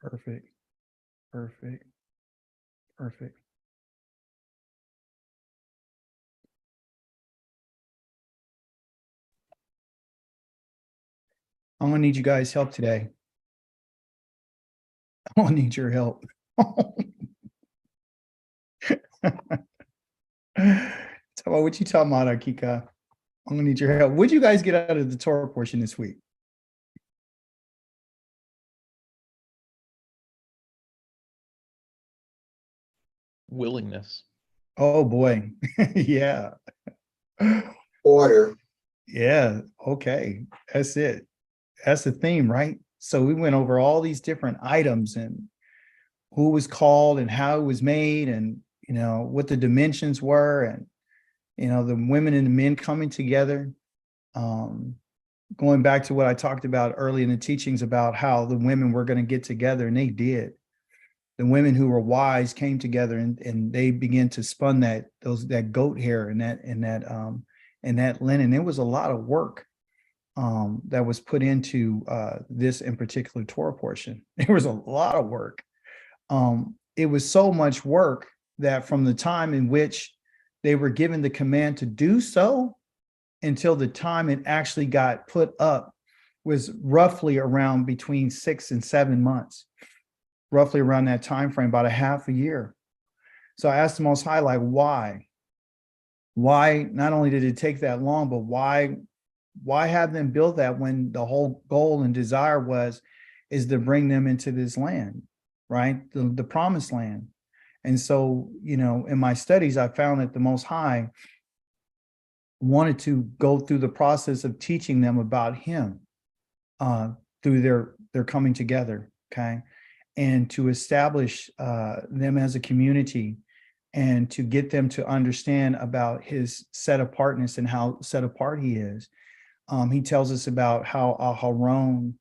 Perfect. Perfect. Perfect. I'm gonna need you guys' help today. I'm gonna need your help. Tell me what you talking about, Akika. I'm gonna need your help. What'd you guys get out of the Torah portion this week? Willingness. Oh boy. Yeah. Order. Yeah. Okay. That's it. That's the theme, right? So we went over all these different items and who was called and how it was made and what the dimensions were and the women and the men coming together. Um, Going back to what I talked about early in the teachings about how the women were going to get together, and they did. The women who were wise came together and they began to spun that goat hair and that linen. It was a lot of work that was put into this in particular Torah portion. There was a lot of work. It was so much work that from the time in which they were given the command to do so until the time it actually got put up was roughly around between 6 and 7 months, roughly around that time frame, about a half a year. So I asked the Most High, like, why? Why not only did it take that long, but why have them build that when the whole goal and desire is to bring them into this land, right? The promised land. And so, in my studies, I found that the Most High wanted to go through the process of teaching them about him through their coming together, okay? And to establish them as a community and to get them to understand about his set apartness and how set apart he is. He tells us about how Aharon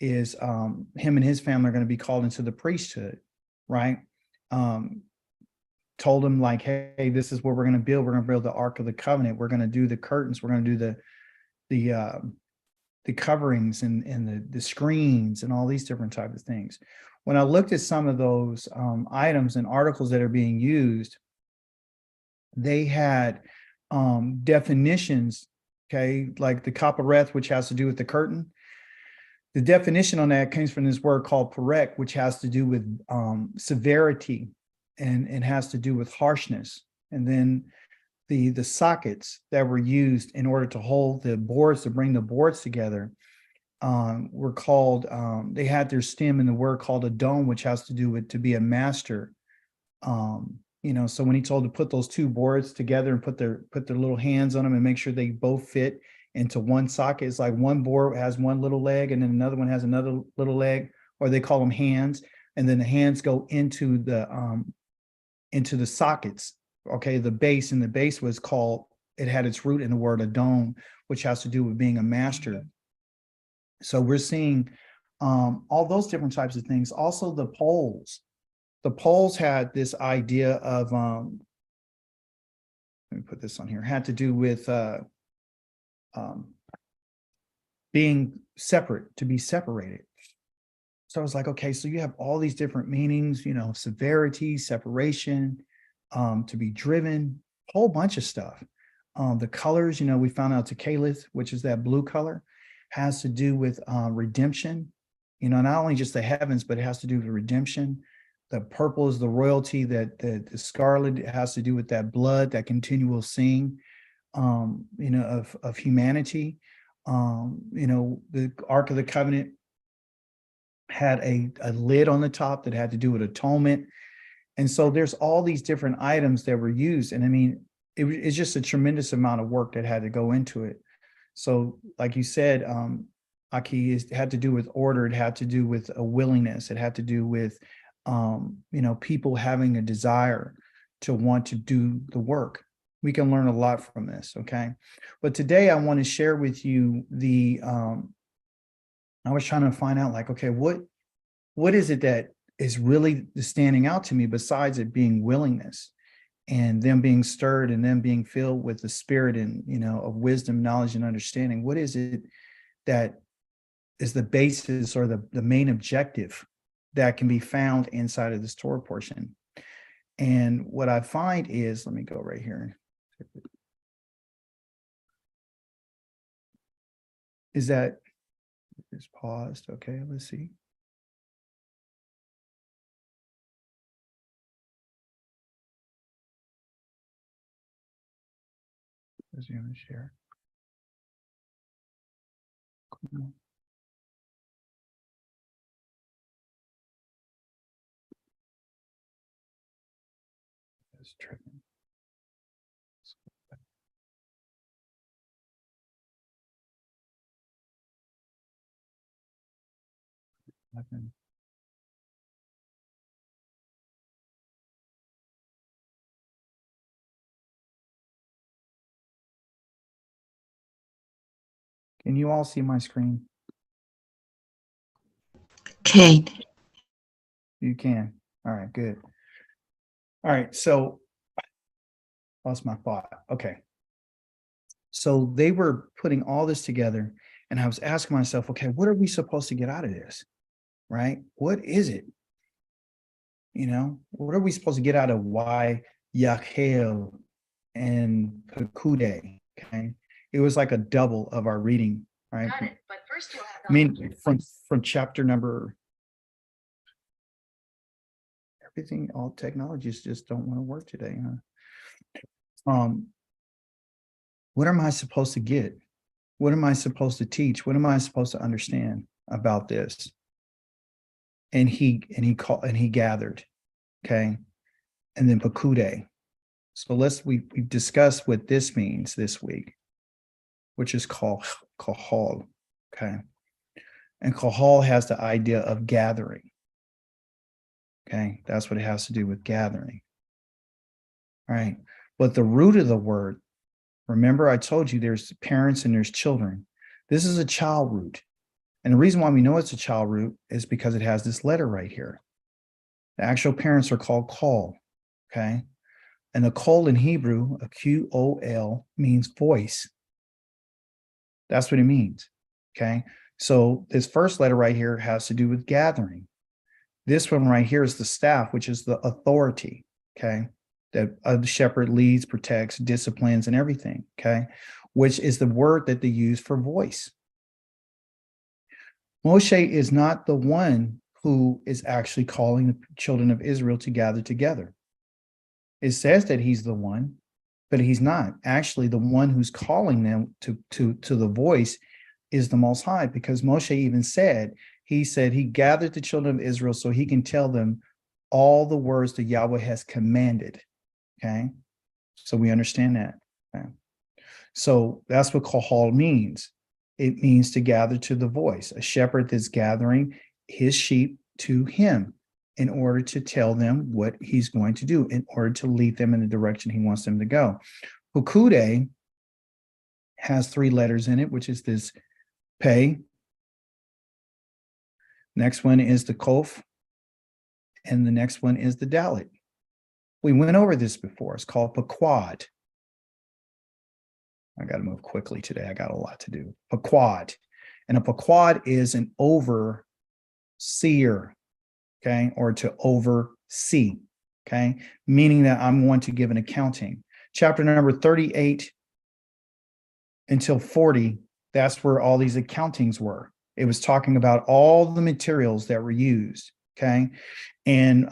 is, him and his family are going to be called into the priesthood, right? Told him like, hey, this is what we're going to build. We're going to build the Ark of the Covenant. We're going to do the curtains. We're going to do the coverings and the screens and all these different types of things. When I looked at some of those items and articles that are being used, they had definitions, okay, like the kapareth, which has to do with the curtain. The definition on that comes from this word called perek, which has to do with severity and has to do with harshness. And then the sockets that were used in order to hold the boards, to bring the boards together, were called, they had their stem in the word called a dome, which has to do with to be a master. So when he told to put those two boards together and put their little hands on them and make sure they both fit into one socket, it's like one board has one little leg and then another one has another little leg, or they call them hands, and then the hands go into the sockets. Okay, the base was called, it had its root in the word adon, which has to do with being a master. So we're seeing all those different types of things. Also the poles. The poles had this idea of, let me put this on here, had to do with being separate, to be separated. So I was like, okay, so you have all these different meanings, severity, separation, to be driven, a whole bunch of stuff. The colors, we found out Caliph, which is that blue color, has to do with redemption. Not only just the heavens, but it has to do with redemption. The purple is the royalty, that the scarlet has to do with that blood, that continual seeing, of humanity. The Ark of the Covenant had a lid on the top that had to do with atonement. And so there's all these different items that were used. And I mean, it's just a tremendous amount of work that had to go into it. So like you said, Aki, it had to do with order. It had to do with a willingness. It had to do with, people having a desire to want to do the work. We can learn a lot from this, okay? But today I want to share with you I was trying to find out, like, okay, what is it that is really standing out to me besides it being willingness and them being stirred and them being filled with the spirit and, of wisdom, knowledge, and understanding? What is it that is the basis or the main objective that can be found inside of this Torah portion. And what I find is, let me go right here, is that it's paused. Okay, let's see. Resume share. Come on. That's tripping. Nothing. Can you all see my screen? Kate. You can. All right, good. All right, so lost my thought. Okay. So they were putting all this together, and I was asking myself, okay, what are we supposed to get out of this? Right? What is it? You know, what are we supposed to get out of YAH and Pekude? Okay. It was like a double of our reading, right? Got it, but first you'll have I mean, from chapter number, everything, all technologies just don't want to work today, huh? What am I supposed to get? What am I supposed to teach? What am I supposed to understand about this? And he gathered, okay, and then Pekude. So we've discussed what this means this week, which is called kahal, okay, and kahal has the idea of gathering, okay, that's what it has to do with gathering, all right. But the root of the word, remember I told you there's parents and there's children. This is a child root. And the reason why we know it's a child root is because it has this letter right here. The actual parents are called kol, okay? And the kol in Hebrew, a Q-O-L, means voice. That's what it means, okay? So this first letter right here has to do with gathering. This one right here is the staff, which is the authority, okay? That the shepherd leads, protects, disciplines, and everything, okay? Which is the word that they use for voice. Moshe is not the one who is actually calling the children of Israel to gather together. It says that he's the one, but he's not. Actually, the one who's calling them to the voice is the Most High, because Moshe even said he gathered the children of Israel so he can tell them all the words that Yahweh has commanded. Okay, so we understand that. Okay. So that's what kahal means. It means to gather to the voice. A shepherd that's gathering his sheep to him in order to tell them what he's going to do, in order to lead them in the direction he wants them to go. Pekude has 3 letters in it, which is this pei. Next one is the kof. And the next one is the dalet. We went over this before. It's called pequod. I got to move quickly today. I got a lot to do. Pequod. And a pequod is an overseer, okay, or to oversee, okay, meaning that I'm going to give an accounting. Chapter number 38 until 40, that's where all these accountings were. It was talking about all the materials that were used, okay, and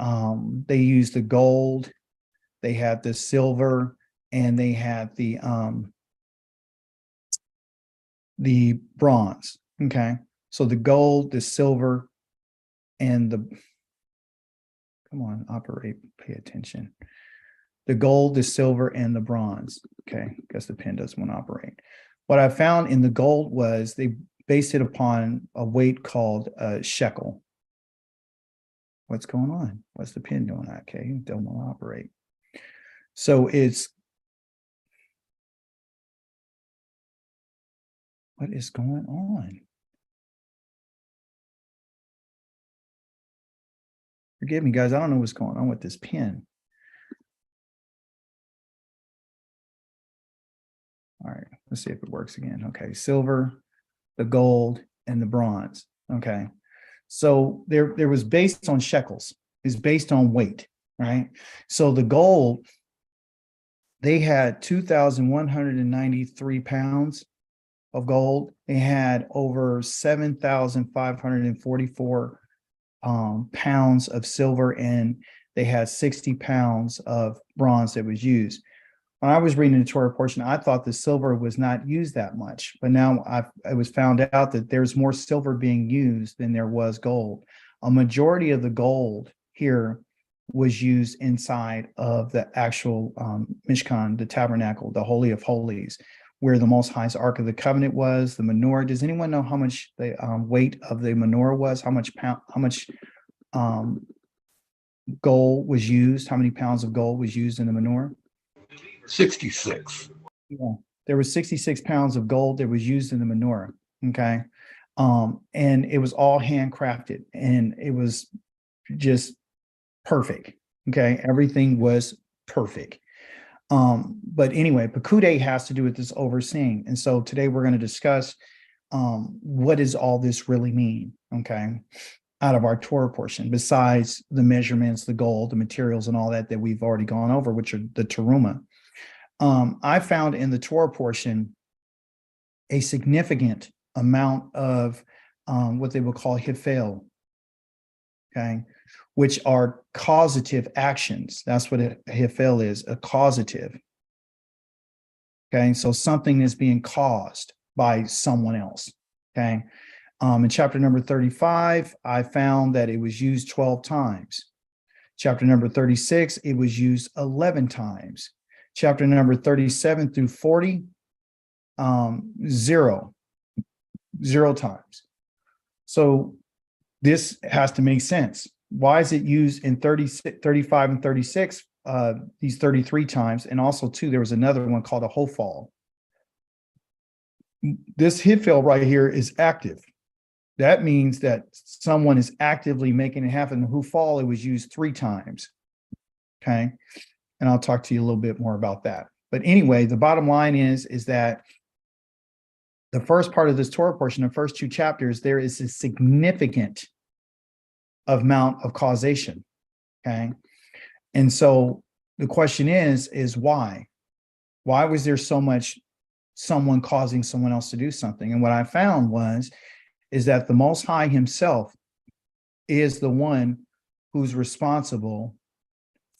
they used the gold, they had the silver, and they had the bronze, okay? So the gold, the silver, and the, come on, operate, pay attention. The gold, the silver, and the bronze, okay? Guess the pen doesn't want to operate. What I found in the gold was they based it upon a weight called a shekel. What's going on? What's the pen doing? Okay, don't want to operate. So it's, what is going on? Forgive me, guys. I don't know what's going on with this pen. All right, let's see if it works again. Okay, silver, the gold, and the bronze. Okay, So there was based on shekels, is based on weight, right? So the gold, they had 2,193 pounds of gold. They had over 7,544 pounds of silver, and they had 60 pounds of bronze that was used. When I was reading the Torah portion, I thought the silver was not used that much, but now I was found out that there's more silver being used than there was gold. A majority of the gold here was used inside of the actual Mishkan, the tabernacle, the Holy of Holies, where the Most High's Ark of the Covenant was, the menorah. Does anyone know how much the weight of the menorah was? How much gold was used? How many pounds of gold was used in the menorah? 66. Yeah, there was 66 pounds of gold that was used in the menorah. Okay. And it was all handcrafted, and it was just perfect. Okay. Everything was perfect. But anyway, Pekude has to do with this overseeing. And so today we're going to discuss what does all this really mean, okay, out of our Torah portion, besides the measurements, the gold, the materials, and all that we've already gone over, which are the teruma. I found in the Torah portion a significant amount of what they will call hifel, okay, which are causative actions. That's what a hifel is, a causative. Okay, so something is being caused by someone else. Okay, in chapter number 35, I found that it was used 12 times. Chapter number 36, it was used 11 times. Chapter number 37 through 40, zero times. So this has to make sense. Why is it used in 35 and 36, these 33 times? And also, too, there was another one called a hofal. This hifel right here is active. That means that someone is actively making it happen. The hufal, it was used 3 times. Okay. And I'll talk to you a little bit more about that. But anyway, the bottom line is that the first part of this Torah portion, the first 2 chapters, there is a significant amount of causation. Okay. And so the question is why? Why was there so much someone causing someone else to do something? And what I found is that the Most High himself is the one who's responsible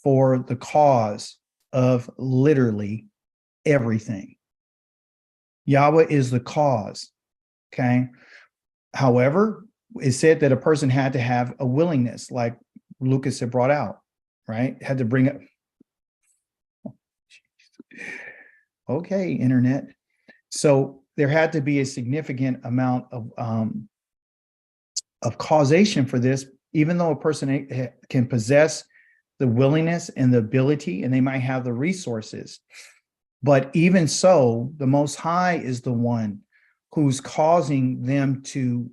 for the cause of literally everything. Yahweh is the cause. Okay. However, it said that a person had to have a willingness, like Lucas had brought out, right? Had to bring it. Okay, internet. So there had to be a significant amount of causation for this, even though a person can possess the willingness and the ability, and they might have the resources. But even so, the Most High is the one who's causing them to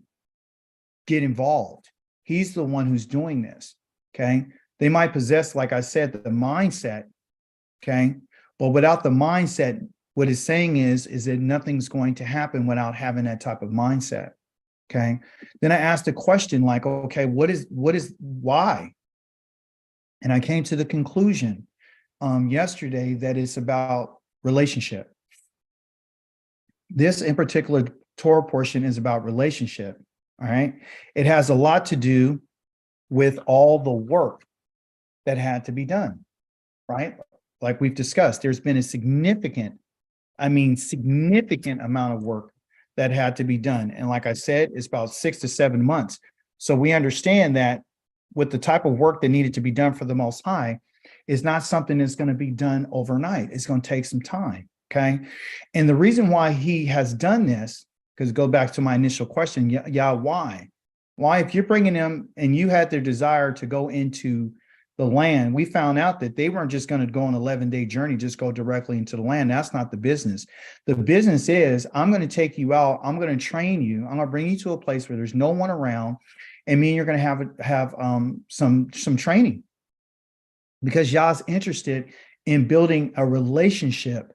get involved. He's the one who's doing this. Okay. They might possess, like I said, the mindset. Okay. But without the mindset, what it's saying is that nothing's going to happen without having that type of mindset. Okay. Then I asked a question like, okay, why? And I came to the conclusion yesterday that it's about relationship. This in particular Torah portion is about relationship. All right. It has a lot to do with all the work that had to be done, right? Like we've discussed, there's been a significant amount of work that had to be done. And like I said, it's about 6 to 7 months. So we understand that with the type of work that needed to be done for the Most High is not something that's going to be done overnight. It's going to take some time. Okay. And the reason why he has done this, because go back to my initial question, why? Why, if you're bringing them and you had their desire to go into the land, we found out that they weren't just going to go on an 11-day journey, just go directly into the land. That's not the business. The business is, I'm going to take you out. I'm going to train you. I'm going to bring you to a place where there's no one around. And me and you're going to have some training, because Yah's interested in building a relationship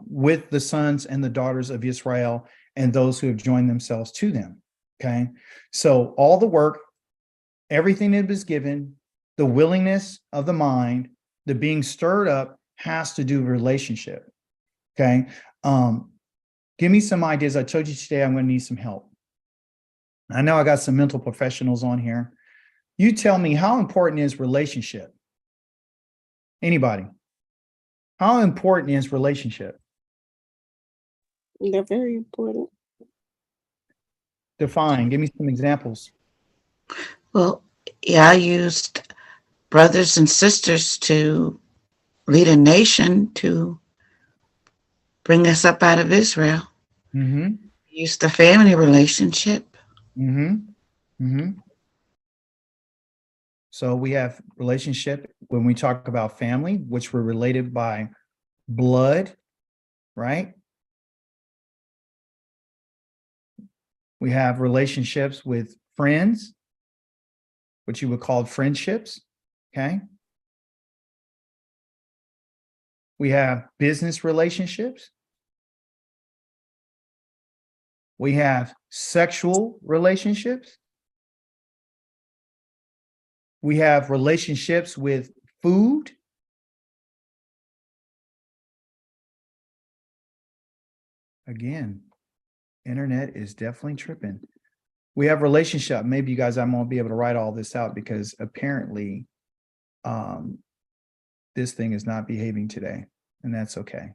with the sons and the daughters of Israel and those who have joined themselves to them. Okay. So all the work, everything that was given, the willingness of the mind, the being stirred up has to do with relationship. Okay. Give me some ideas. I told you today I'm going to need some help. I know I got some mental professionals on here. You tell me, how important is relationship? Anybody? How important is relationship? They're very important. Define. Give me some examples. Well, yeah, I used brothers and sisters to lead a nation to bring us up out of Israel. Mm-hmm. Used the family relationship. Mm-hmm. Mm-hmm. So we have relationship when we talk about family, which we're related by blood, right? We have relationships with friends, which you would call friendships. Okay. We have business relationships. We have sexual relationships. We have relationships with food. Again, internet is definitely tripping. We have relationship. Maybe you guys, I won't be able to write all this out because apparently this thing is not behaving today, and that's okay.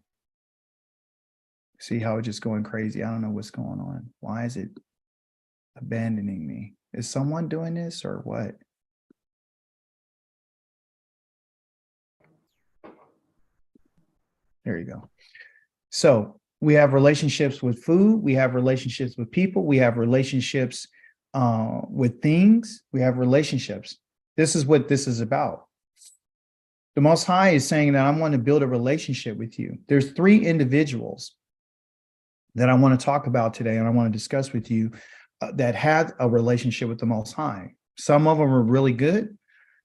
See how it's just going crazy. I don't know what's going on. Why is it abandoning me? Is someone doing this or what? There you go. So we have relationships with food. We have relationships with people. We have relationships with things. We have relationships. This is what this is about. The Most High is saying that I want to build a relationship with you. There's 3 individuals that I want to talk about today, and I want to discuss with you that had a relationship with the Most High. Some of them were really good.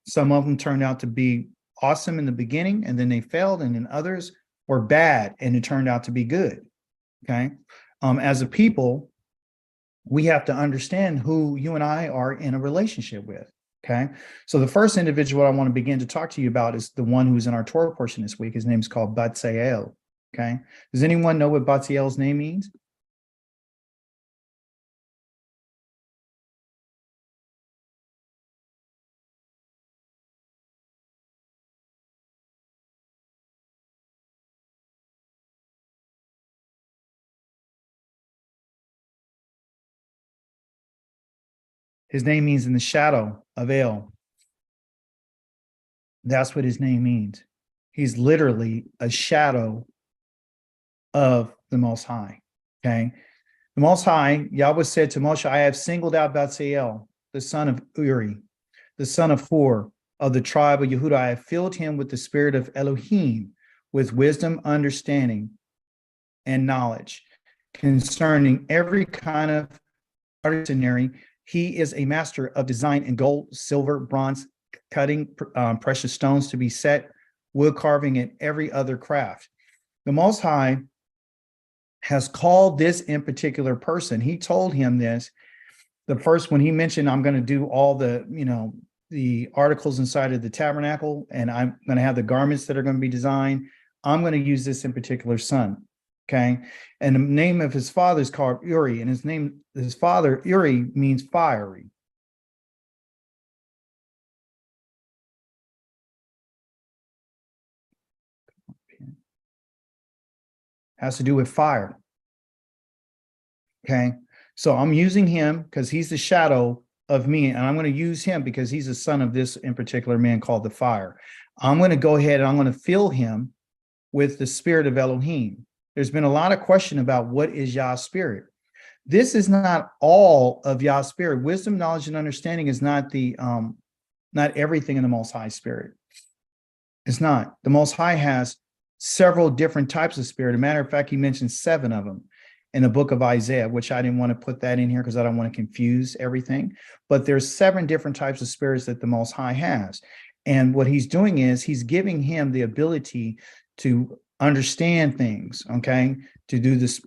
Some of them turned out to be awesome in the beginning, and then they failed, and then others were bad, and it turned out to be good. Okay. As a people, we have to understand who you and I are in a relationship with. Okay. So the first individual I want to begin to talk to you about is the one who's in our Torah portion this week. His name is called Batziel. Okay. Does anyone know what Batziel's name means? His name means in the shadow of El. That's what his name means. He's literally a shadow of the Most High. Okay. The Most High, Yahweh said to Moshe, I have singled out Batziel, the son of Uri, the son of Hur, of the tribe of Yehuda. I have filled him with the spirit of Elohim, with wisdom, understanding, and knowledge concerning every kind of artisanry. He is a master of design in gold, silver, bronze, cutting precious stones to be set, wood carving, and every other craft. The Most High has called this in particular person. He told him this the first when he mentioned, I'm going to do all the, the articles inside of the tabernacle, and I'm going to have the garments that are going to be designed. I'm going to use this in particular son. Okay. And the name of his father is called Uri, and his father, Uri, means fiery. Has to do with fire. Okay. So I'm using him because he's the shadow of me, and I'm going to use him because he's the son of this in particular man called the fire. I'm going to go ahead and I'm going to fill him with the spirit of Elohim. There's been a lot of question about what is Yah's spirit. This is not all of Yah's spirit. Wisdom, knowledge, and understanding is not not everything in the Most High spirit. It's not. The Most High has several different types of spirit. As a matter of fact, he mentioned 7 of them in the book of Isaiah, which I didn't want to put that in here because I don't want to confuse everything. But there's 7 different types of spirits that the Most High has. And what he's doing is he's giving him the ability to understand things, okay, to do this,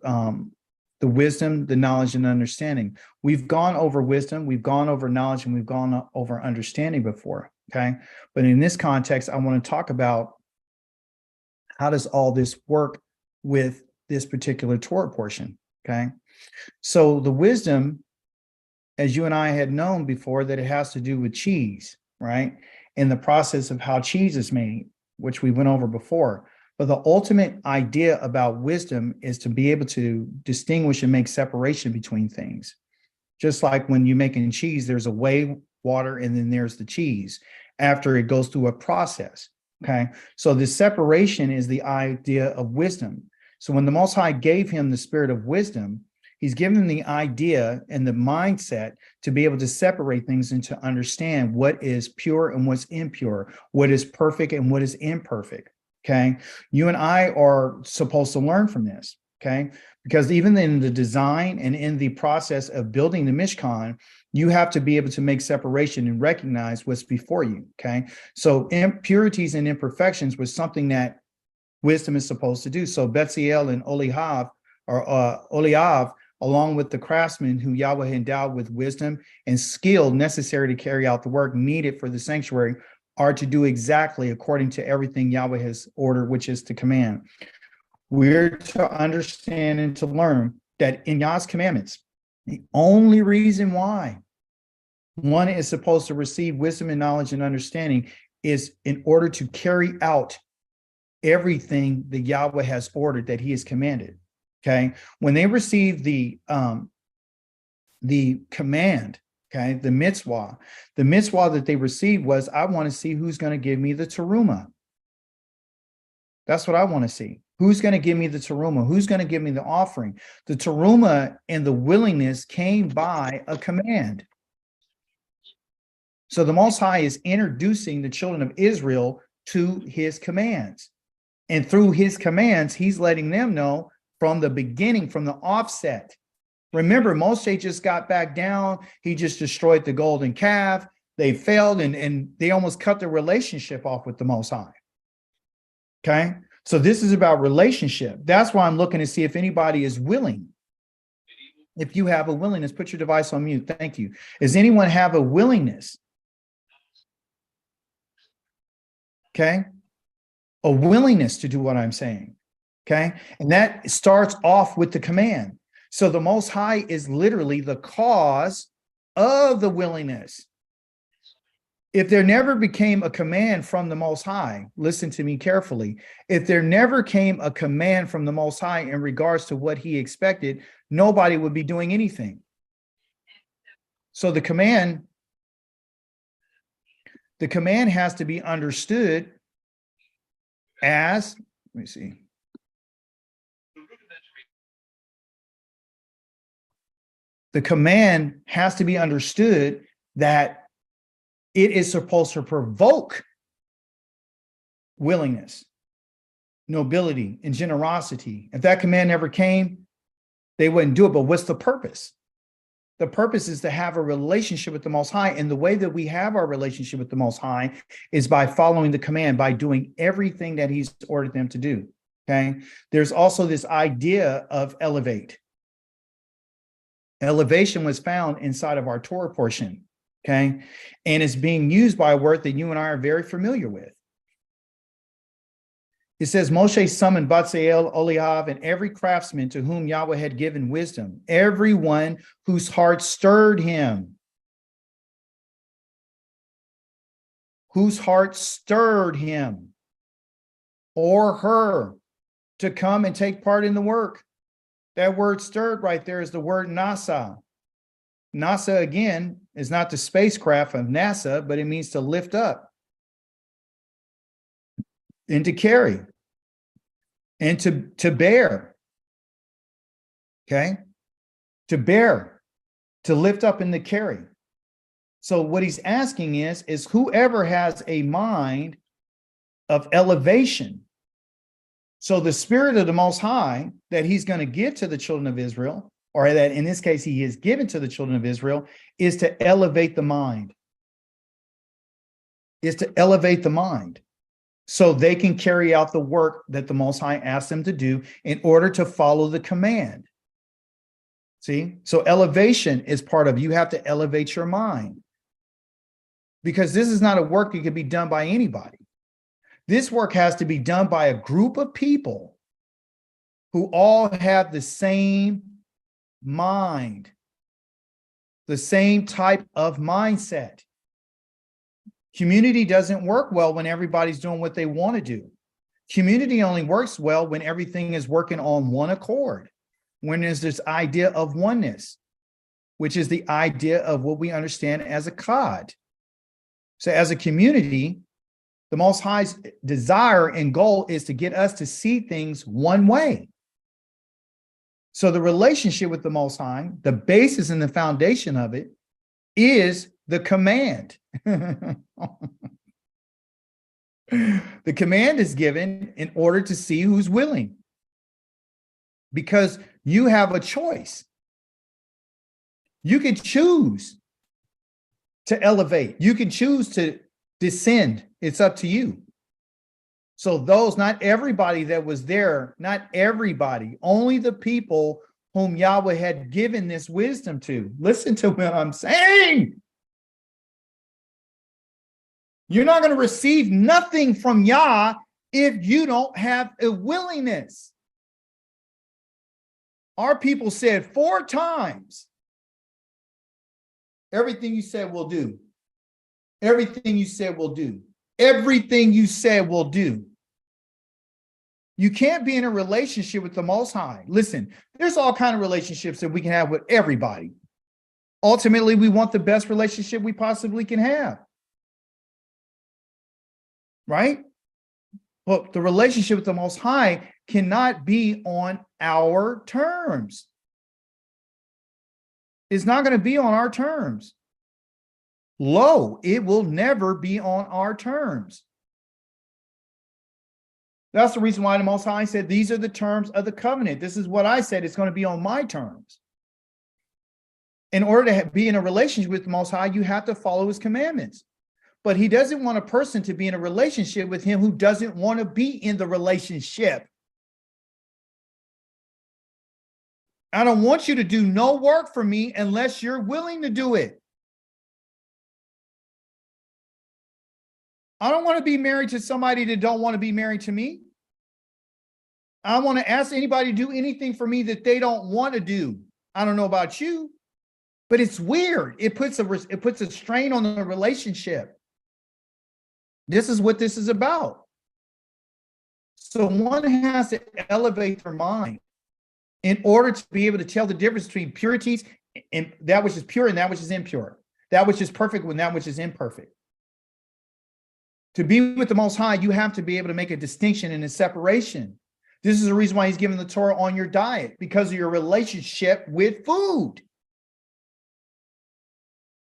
the wisdom, the knowledge, and understanding. We've gone over wisdom, we've gone over knowledge, and we've gone over understanding before, okay? But in this context, I want to talk about how does all this work with this particular Torah portion, okay? So the wisdom, as you and I had known before, that it has to do with cheese, right? And the process of how cheese is made, which we went over before. But the ultimate idea about wisdom is to be able to distinguish and make separation between things. Just like when you're making cheese, there's a whey, water, and then there's the cheese after it goes through a process, okay? So the separation is the idea of wisdom. So when the Most High gave him the spirit of wisdom, he's given him the idea and the mindset to be able to separate things and to understand what is pure and what's impure, what is perfect and what is imperfect. Okay. You and I are supposed to learn from this. Okay. Because even in the design and in the process of building the Mishkan, you have to be able to make separation and recognize what's before you. Okay. So impurities and imperfections was something that wisdom is supposed to do. So Betziel and Oliav, along with the craftsmen who Yahweh endowed with wisdom and skill necessary to carry out the work needed for the sanctuary, are to do exactly according to everything Yahweh has ordered, which is to command. We're to understand and to learn that in Yah's commandments, the only reason why one is supposed to receive wisdom and knowledge and understanding is in order to carry out everything that Yahweh has ordered, that he has commanded. Okay. When they received the command, okay, the mitzvah that they received was, I want to see who's going to give me the teruma. That's what I want to see. Who's going to give me the teruma? Who's going to give me the offering? The teruma and the willingness came by a command. So the Most High is introducing the children of Israel to his commands. And through his commands, he's letting them know from the beginning, from the offset. Remember, Moshe just got back down. He just destroyed the golden calf. They failed and they almost cut their relationship off with the Most High. Okay. So this is about relationship. That's why I'm looking to see if anybody is willing. If you have a willingness, put your device on mute. Thank you. Does anyone have a willingness? Okay. A willingness to do what I'm saying. Okay. And that starts off with the command. So the Most High is literally the cause of the willingness. If there never became a command from the Most High, listen to me carefully. If there never came a command from the Most High in regards to what he expected, nobody would be doing anything. So the command has to be understood as, let me see. The command has to be understood that it is supposed to provoke willingness, nobility, and generosity. If that command never came, they wouldn't do it. But what's the purpose? The purpose is to have a relationship with the Most High. And the way that we have our relationship with the Most High is by following the command, by doing everything that he's ordered them to do. Okay. There's also this idea of elevate. Elevation was found inside of our Torah portion. Okay. And it's being used by a word that you and I are very familiar with. It says, Moshe summoned Batziel, Oliav, and every craftsman to whom Yahweh had given wisdom, everyone whose heart stirred him. Whose heart stirred him or her to come and take part in the work. That word stirred right there is the word NASA. NASA, again, is not the spacecraft of NASA, but it means to lift up and to carry and to bear. Okay? To bear, to lift up and to carry. So what he's asking is whoever has a mind of elevation. So the spirit of the Most High that he's going to give to the children of Israel, or that in this case he is given to the children of Israel, is to elevate the mind. Is to elevate the mind so they can carry out the work that the Most High asked them to do in order to follow the command. See, so elevation is part of, you have to elevate your mind, because this is not a work that can be done by anybody. This work has to be done by a group of people who all have the same mind, the same type of mindset. Community doesn't work well when everybody's doing what they want to do. Community only works well when everything is working on one accord, when there's this idea of oneness, which is the idea of what we understand as a COD. So as a community, the Most High's desire and goal is to get us to see things one way. So the relationship with the Most High, the basis and the foundation of it, is the command. The command is given in order to see who's willing, because you have a choice. You can choose to elevate. You can choose to descend. It's up to you. So those, not everybody that was there, not everybody, only the people whom Yahweh had given this wisdom to. Listen to what I'm saying. You're not going to receive nothing from Yah if you don't have a willingness. Our people said 4 times, everything you said we'll do. Everything you said we'll do. Everything you said we'll do. You can't be in a relationship with the Most High. Listen, there's all kinds of relationships that we can have with everybody. Ultimately, we want the best relationship we possibly can have. Right? But the relationship with the Most High cannot be on our terms. It's not going to be on our terms. Lo, it will never be on our terms. That's the reason why the Most High said, these are the terms of the covenant. This is what I said. It's going to be on my terms. In order to be in a relationship with the Most High, you have to follow his commandments. But he doesn't want a person to be in a relationship with him who doesn't want to be in the relationship. I don't want you to do no work for me unless you're willing to do it. I don't want to be married to somebody that don't want to be married to me. I want to ask anybody to do anything for me that they don't want to do. I don't know about you, but it's weird. It puts a strain on the relationship. This is what this is about. So one has to elevate their mind in order to be able to tell the difference between purities and that which is pure and that which is impure, that which is perfect and that which is imperfect. To be with the Most High, you have to be able to make a distinction and a separation. This is the reason why he's given the Torah on your diet, because of your relationship with food.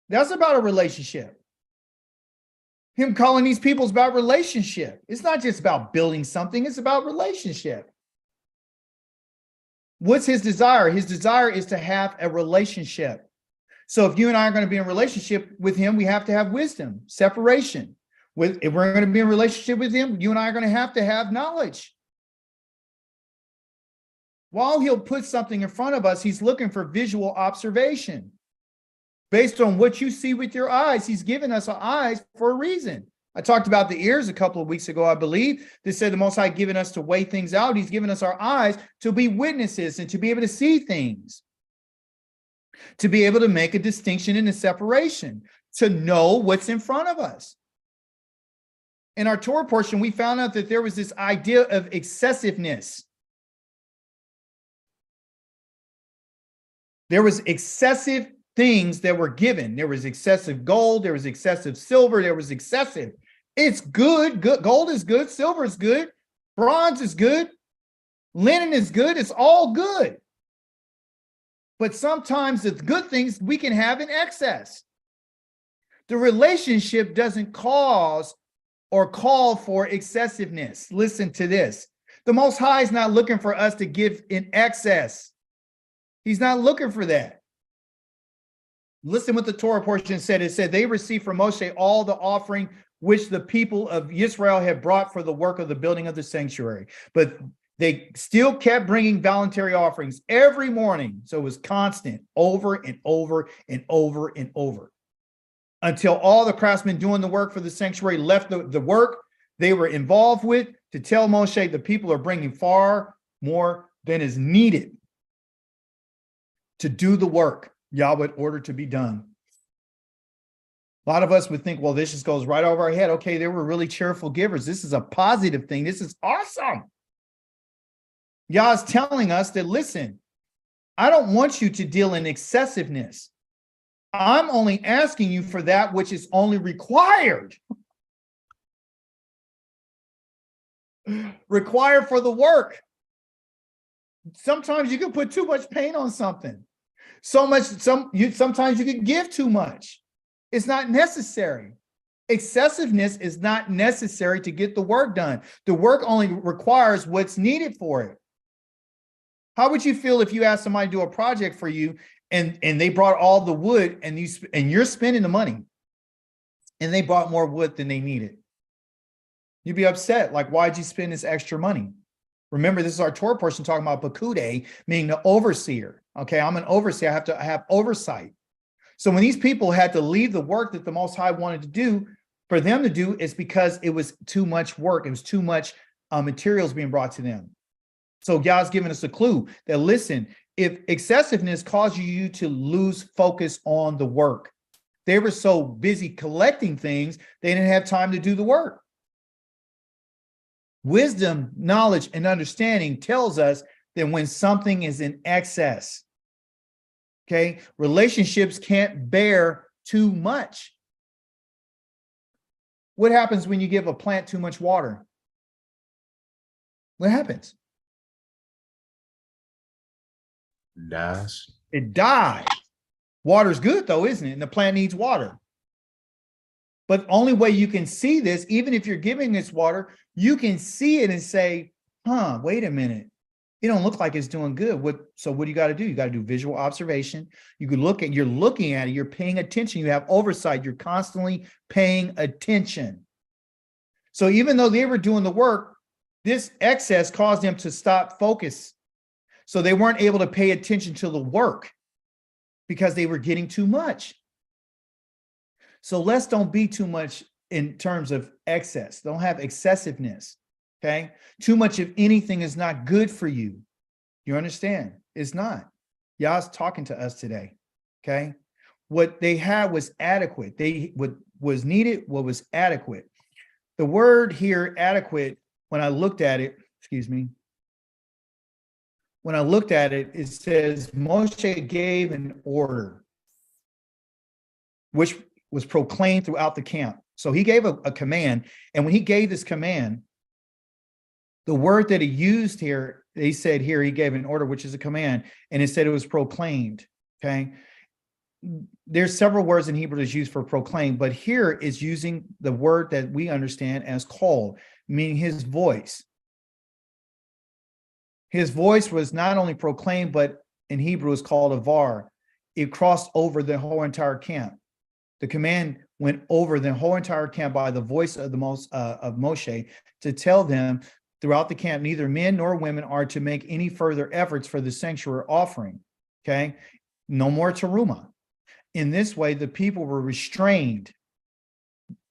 That's about a relationship. Him calling these people is about relationship. It's not just about building something. It's about relationship. What's his desire? His desire is to have a relationship. So if you and I are going to be in a relationship with him, we have to have wisdom, separation. If we're going to be in a relationship with him, you and I are going to have knowledge. While he'll put something in front of us, he's looking for visual observation. Based on what you see with your eyes, he's given us our eyes for a reason. I talked about the ears a couple of weeks ago, I believe. They said the Most High given us to weigh things out. He's given us our eyes to be witnesses and to be able to see things, to be able to make a distinction and a separation, to know what's in front of us. In our Torah portion, we found out that there was this idea of excessiveness. There was excessive things that were given. There was excessive gold. There was excessive silver. There was excessive. It's good. Gold is good. Silver is good. Bronze is good. Linen is good. It's all good. But sometimes the good things we can have in excess. The relationship doesn't cause or call for excessiveness. Listen to this. The Most High is not looking for us to give in excess. He's not looking for that. Listen what the Torah portion said. It said, they received from Moshe all the offering which the people of Israel had brought for the work of the building of the sanctuary. But They still kept bringing voluntary offerings every morning. So it was constant over and over and over and over until all the craftsmen doing the work for the sanctuary left the work they were involved with to tell Moshe the people are bringing far more than is needed to do the work Yahweh ordered to be done. A lot of us would think, well, this just goes right over our head. Okay, they were really cheerful givers. This is a positive thing. This is awesome. Yah's telling us that, listen, I don't want you to deal in excessiveness. I'm only asking you for that which is only required. Required for the work. Sometimes you can put too much paint on something. Sometimes you can give too much. It's not necessary. Excessiveness is not necessary to get the work done. The work only requires what's needed for it. How would you feel if you asked somebody to do a project for you and they brought all the wood and you're spending the money and they brought more wood than they needed? You'd be upset. Like, why'd you spend this extra money? Remember, this is our Torah portion talking about Bakude, meaning the overseer. Okay, I'm an overseer. I have oversight. So when these people had to leave the work that the Most High wanted to do, for them to do, it's because it was too much work. It was too much materials being brought to them. So God's giving us a clue that, listen, if excessiveness causes you to lose focus on the work, they were so busy collecting things, they didn't have time to do the work. Wisdom, knowledge, and understanding tells us that when something is in excess, okay, relationships can't bear too much. What happens when you give a plant too much water? What happens? Dies. It dies. Water's good though, isn't it? And the plant needs water. But only way you can see this, even if you're giving this water, you can see it and say, wait a minute. It don't look like it's doing good. So what do you got to do? You got to do visual observation. You could you're looking at it, you're paying attention, you have oversight, you're constantly paying attention. So even though they were doing the work, this excess caused them to stop focus. So they weren't able to pay attention to the work because they were getting too much. So let's don't be too much in terms of excess. Don't have excessiveness. Okay. Too much of anything is not good for you. You understand? It's not. Yah's talking to us today. Okay. What they had was adequate. What was needed, what was adequate. The word here, adequate, when I looked at it, when I looked at it, it says Moshe gave an order, which was proclaimed throughout the camp. So he gave a command. And when he gave this command, the word that he used here, they said here, he gave an order, which is a command, and it said it was proclaimed. Okay. There's several words in Hebrew that's used for proclaim, but here is using the word that we understand as call, meaning his voice. His voice was not only proclaimed, but in Hebrew is called a var. It crossed over the whole entire camp. The command went over the whole entire camp by the voice of of Moshe to tell them throughout the camp, neither men nor women are to make any further efforts for the sanctuary offering. Okay, no more teruma. In this way, the people were restrained.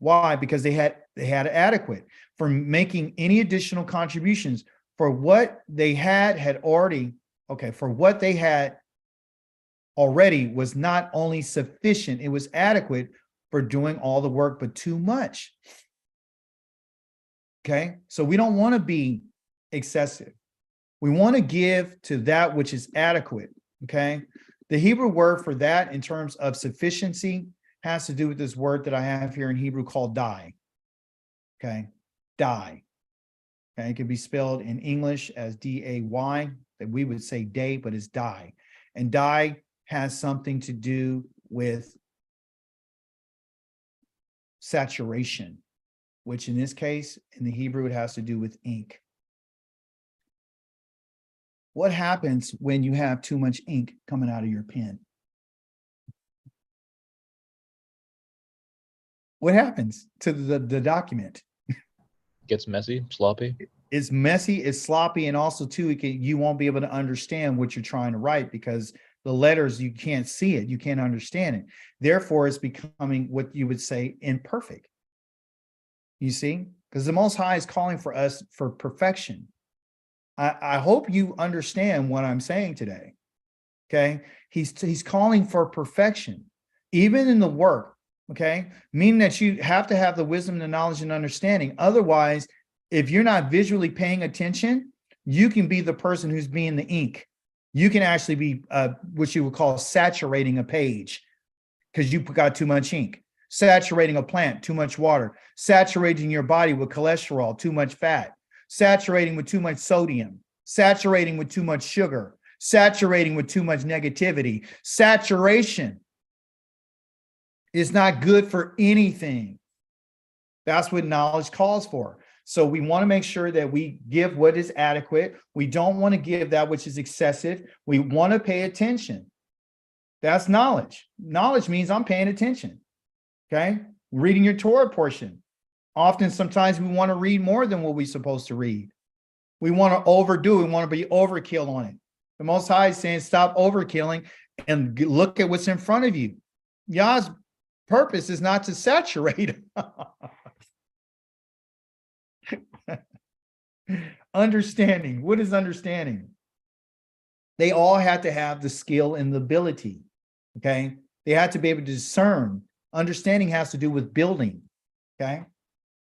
Why? Because they had adequate from making any additional contributions for what they had already. Okay, for what they had already was not only sufficient, it was adequate for doing all the work, but too much. Okay, so we don't want to be excessive. We want to give to that which is adequate. Okay, the Hebrew word for that in terms of sufficiency has to do with this word that I have here in Hebrew called die. Okay, die. Okay, it can be spelled in English as D-A-Y, that we would say day, but it's die. And die has something to do with saturation, which in this case, in the Hebrew, it has to do with ink. What happens when you have too much ink coming out of your pen? What happens to the document? Gets messy, sloppy. It's messy, it's sloppy, and also too, you won't be able to understand what you're trying to write because the letters, you can't see it, you can't understand it. Therefore, it's becoming what you would say imperfect. You see, because the Most High is calling for us for perfection. I hope you understand what I'm saying today. Okay, he's calling for perfection, even in the work. Okay, meaning that you have to have the wisdom, the knowledge, and understanding. Otherwise, if you're not visually paying attention, you can be the person who's being the ink. You can actually be what you would call saturating a page because you got too much ink. Saturating a plant, too much water. Saturating your body with cholesterol, too much fat. Saturating with too much sodium. Saturating with too much sugar. Saturating with too much negativity. Saturation is not good for anything. That's what knowledge calls for. So we want to make sure that we give what is adequate. We don't want to give that which is excessive. We want to pay attention. That's knowledge. Knowledge means I'm paying attention. Okay? Reading your Torah portion. Often, sometimes we want to read more than what we're supposed to read. We want to overdo. We want to be overkill on it. The Most High is saying, stop overkilling and look at what's in front of you. Yah's purpose is not to saturate. Understanding. What is understanding? They all had to have the skill and the ability. Okay? They had to be able to discern. Understanding has to do with building. Okay?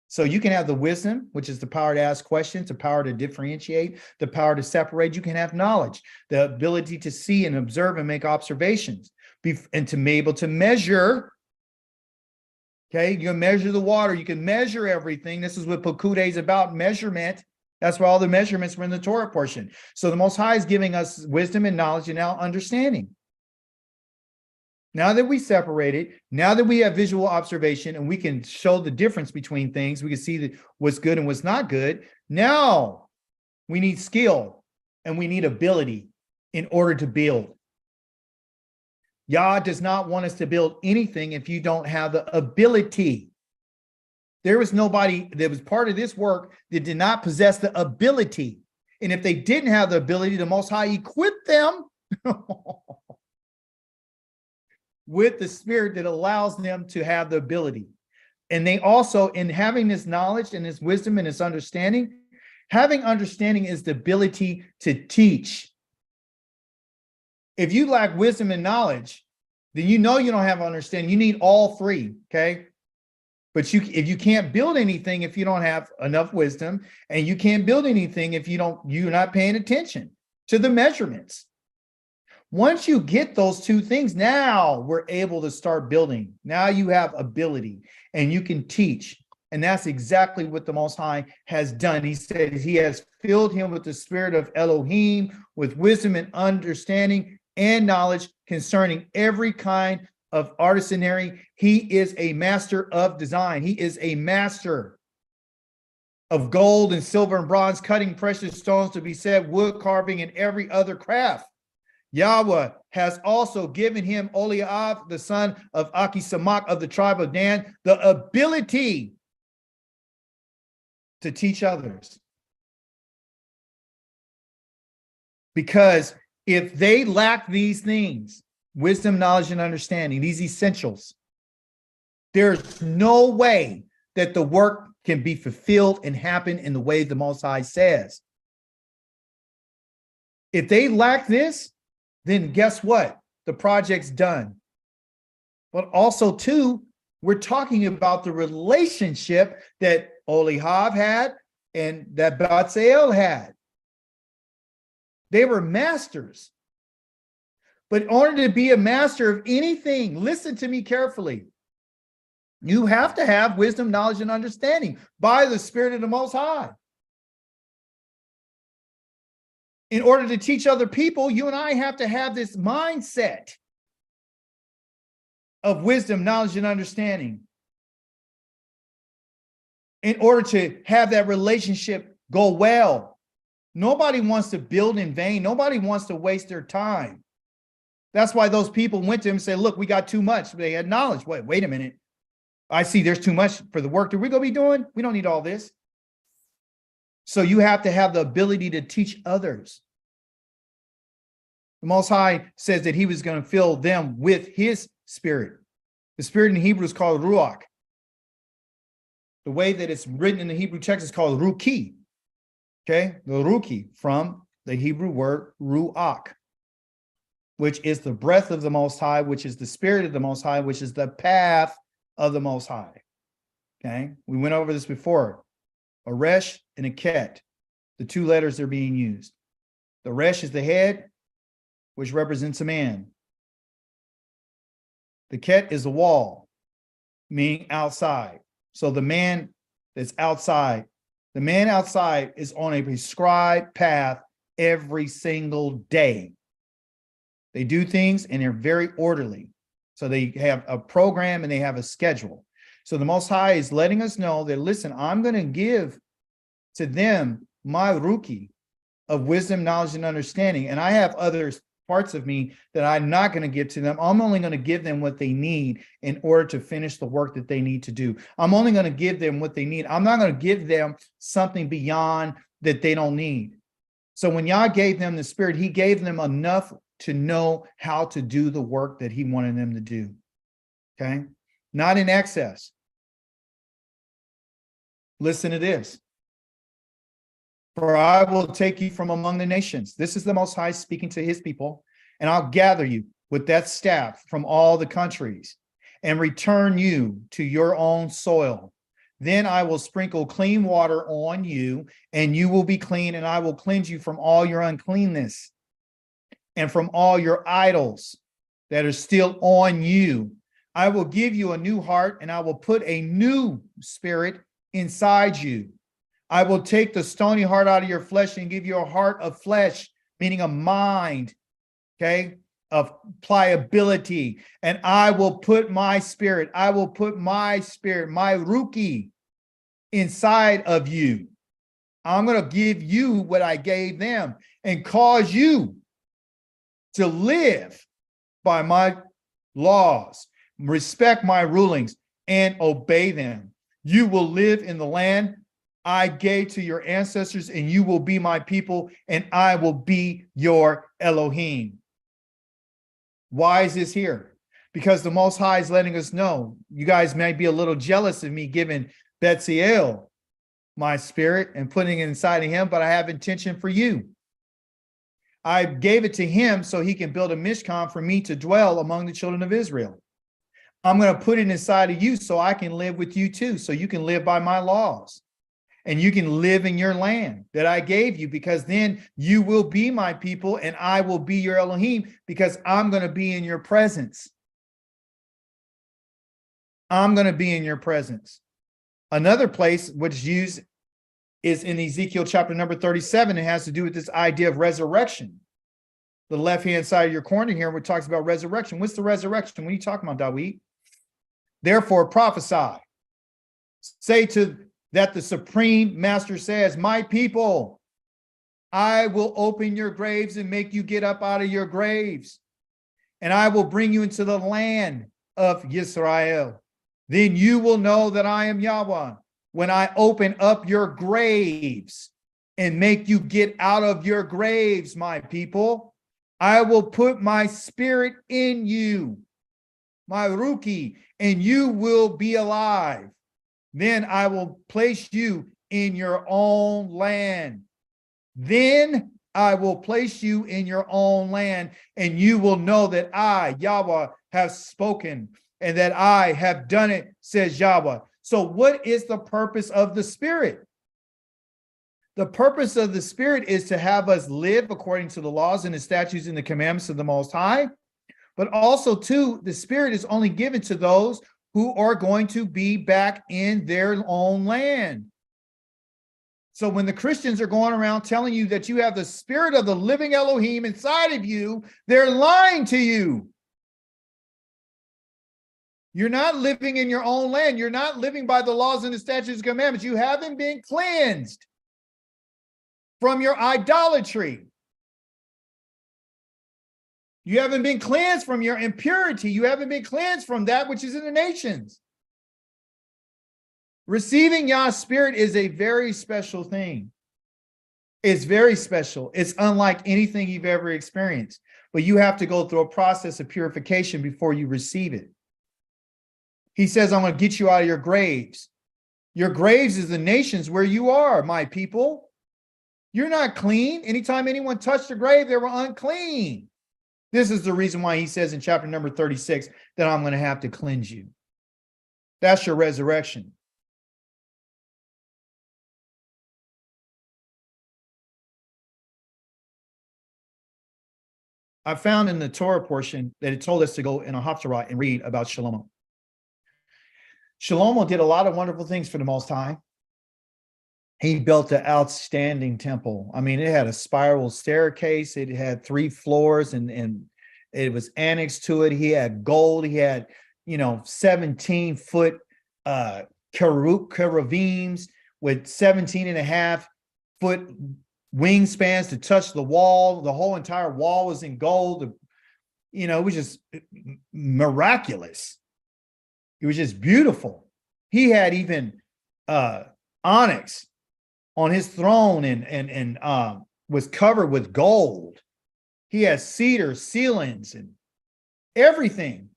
So you can have the wisdom, which is the power to ask questions, the power to differentiate, the power to separate. You can have knowledge, the ability to see and observe and make observations, and to be able to measure. Okay, you can measure the water. You can measure everything. This is what Pekude is about, measurement. That's why all the measurements were in the Torah portion. So the Most High is giving us wisdom and knowledge and now understanding. Now that we separate it, now that we have visual observation and we can show the difference between things, we can see what's good and what's not good. Now we need skill and we need ability in order to build. Yah does not want us to build anything if you don't have the ability. There was nobody that was part of this work that did not possess the ability. And if they didn't have the ability, the Most High equipped them with the spirit that allows them to have the ability. And they also, in having this knowledge and this wisdom and this understanding, having understanding is the ability to teach. If you lack wisdom and knowledge, then you know you don't have understanding. You need all three, okay? But if you can't build anything if you don't have enough wisdom, and you can't build anything if you're not paying attention to the measurements. Once you get those two things, now we're able to start building. Now you have ability and you can teach. And that's exactly what the Most High has done. He said he has filled him with the spirit of Elohim, with wisdom and understanding and knowledge concerning every kind of artisanry. He is a master of design. He is a master of gold and silver and bronze, cutting precious stones to be set, wood carving, and every other craft. Yahweh has also given him Oliav, the son of Achisamach of the tribe of Dan, the ability to teach others. Because if they lack these things, wisdom, knowledge, and understanding, these essentials, there's no way that the work can be fulfilled and happen in the way the Most High says. If they lack this, then guess what? The project's done. But also, too, we're talking about the relationship that Olihav had and that Batsael had. They were masters. But in order to be a master of anything, listen to me carefully. You have to have wisdom, knowledge, and understanding by the Spirit of the Most High. In order to teach other people, you and I have to have this mindset of wisdom, knowledge, and understanding. In order to have that relationship go well. Nobody wants to build in vain. Nobody wants to waste their time. That's why those people went to him and said, look, we got too much. They had knowledge. Wait a minute. I see there's too much for the work that we're going to be doing. We don't need all this. So you have to have the ability to teach others. The Most High says that he was going to fill them with his spirit. The spirit in Hebrew is called ruach. The way that it's written in the Hebrew text is called ruki. Okay, the ruki from the Hebrew word ruach, which is the breath of the Most High, which is the spirit of the Most High, which is the path of the Most High. Okay, we went over this before. A resh and a ket, the two letters are being used. The resh is the head, which represents a man. The ket is the wall, meaning outside. So the man that's outside, the man outside is on a prescribed path every single day. They do things and they're very orderly. So they have a program and they have a schedule. So the Most High is letting us know that, listen, I'm going to give to them my ruki of wisdom, knowledge, and understanding. And I have other parts of me that I'm not going to give to them. I'm only going to give them what they need in order to finish the work that they need to do. I'm only going to give them what they need. I'm not going to give them something beyond that they don't need. So when YAH gave them the spirit, he gave them enough to know how to do the work that he wanted them to do. Okay? Not in excess. Listen to this. For I will take you from among the nations. This is the Most High speaking to his people. And I'll gather you with that staff from all the countries and return you to your own soil. Then I will sprinkle clean water on you, and you will be clean, and I will cleanse you from all your uncleanness and from all your idols that are still on you. I will give you a new heart, and I will put a new spirit inside you. I will take the stony heart out of your flesh and give you a heart of flesh, meaning a mind, okay, of pliability. And I will put my spirit, my ruki, inside of you. I'm going to give you what I gave them and cause you to live by my laws, respect my rulings, and obey them. You will live in the land I gave to your ancestors, and you will be my people, and I will be your Elohim. Why is this here? Because the Most High is letting us know, you guys may be a little jealous of me giving Betziel my spirit and putting it inside of him, but I have intention for you. I gave it to him so he can build a mishkan for me to dwell among the children of Israel. I'm going to put it inside of you so I can live with you too, so you can live by my laws. And you can live in your land that I gave you, because then you will be my people and I will be your Elohim, because I'm going to be in your presence. I'm going to be in your presence. Another place which used is in Ezekiel chapter number 37. It has to do with this idea of resurrection. The left-hand side of your corner here, where it talks about resurrection. What's the resurrection? What are you talking about, Dawid? Therefore prophesy. Say to that the Supreme Master says, my people, I will open your graves and make you get up out of your graves. And I will bring you into the land of Yisrael. Then you will know that I am Yahweh when I open up your graves and make you get out of your graves, my people. I will put my spirit in you, my ruki, and you will be alive. Then I will place you in your own land. Then I will place you in your own land, and you will know that I, Yahweh, have spoken, and that I have done it, says Yahweh. So what is the purpose of the Spirit? The purpose of the Spirit is to have us live according to the laws and the statutes and the commandments of the Most High. But also, too, the Spirit is only given to those who are going to be back in their own land. So when the Christians are going around telling you that you have the spirit of the living Elohim inside of you, they're lying to you. You're not living in your own land. You're not living by the laws and the statutes and commandments. You haven't been cleansed from your idolatry. You haven't been cleansed from your impurity. You haven't been cleansed from that which is in the nations. Receiving Yah's spirit is a very special thing. It's very special. It's unlike anything you've ever experienced, but you have to go through a process of purification before you receive it. He says, I'm going to get you out of your graves. Your graves is the nations where you are, my people. You're not clean. Anytime anyone touched the grave, they were unclean. This is the reason why he says in chapter number 36 that I'm going to have to cleanse you. That's your resurrection. I found in the Torah portion that it told us to go in a Haftarah and read about Shlomo. Shlomo did a lot of wonderful things for the Most High. He built an outstanding temple. I mean, it had a spiral staircase. It had 3 floors and it was annexed to it. He had gold. He had, 17-foot cherubims with 17.5-foot wingspans to touch the wall. The whole entire wall was in gold. It was just miraculous. It was just beautiful. He had even onyx on his throne and was covered with gold. He has cedar ceilings and everything.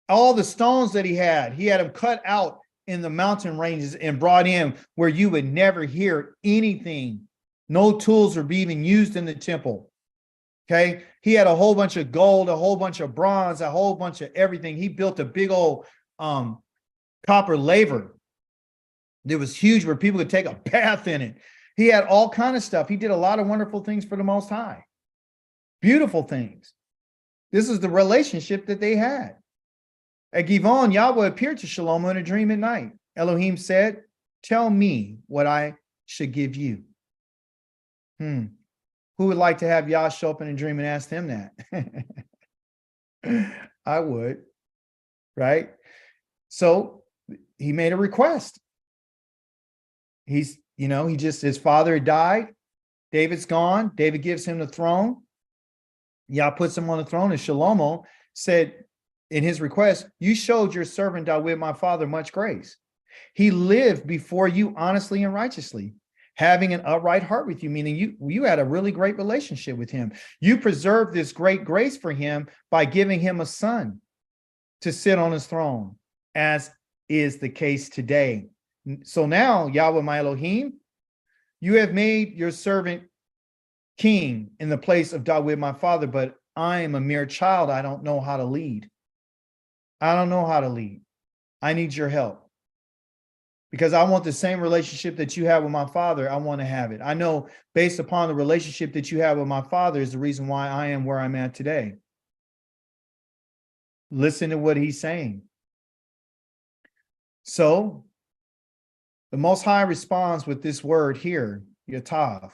All the stones that he had them cut out in the mountain ranges and brought in where you would never hear anything. No tools were being used in the temple. Okay. He had a whole bunch of gold, a whole bunch of bronze, a whole bunch of everything. He built a big old copper laver. It was huge where people could take a bath in it. He had all kinds of stuff. He did a lot of wonderful things for the Most High. Beautiful things. This is the relationship that they had. At Givon, Yahweh appeared to Shlomo in a dream at night. Elohim said, tell me what I should give you. Who would like to have YAH show up in a dream and ask him that? I would, right? So he made a request. His father had died. David's gone. David gives him the throne. Yah puts him on the throne. And Shlomo said in his request, you showed your servant David, my father, much grace. He lived before you honestly and righteously, having an upright heart with you, meaning you had a really great relationship with him. You preserved this great grace for him by giving him a son to sit on his throne, as is the case today. So now, Yahweh my Elohim, you have made your servant king in the place of David my father, but I am a mere child. I don't know how to lead. I don't know how to lead. I need your help. Because I want the same relationship that you have with my father, I want to have it. I know based upon the relationship that you have with my father is the reason why I am where I'm at today. Listen to what he's saying. So the Most High responds with this word here, Yatav.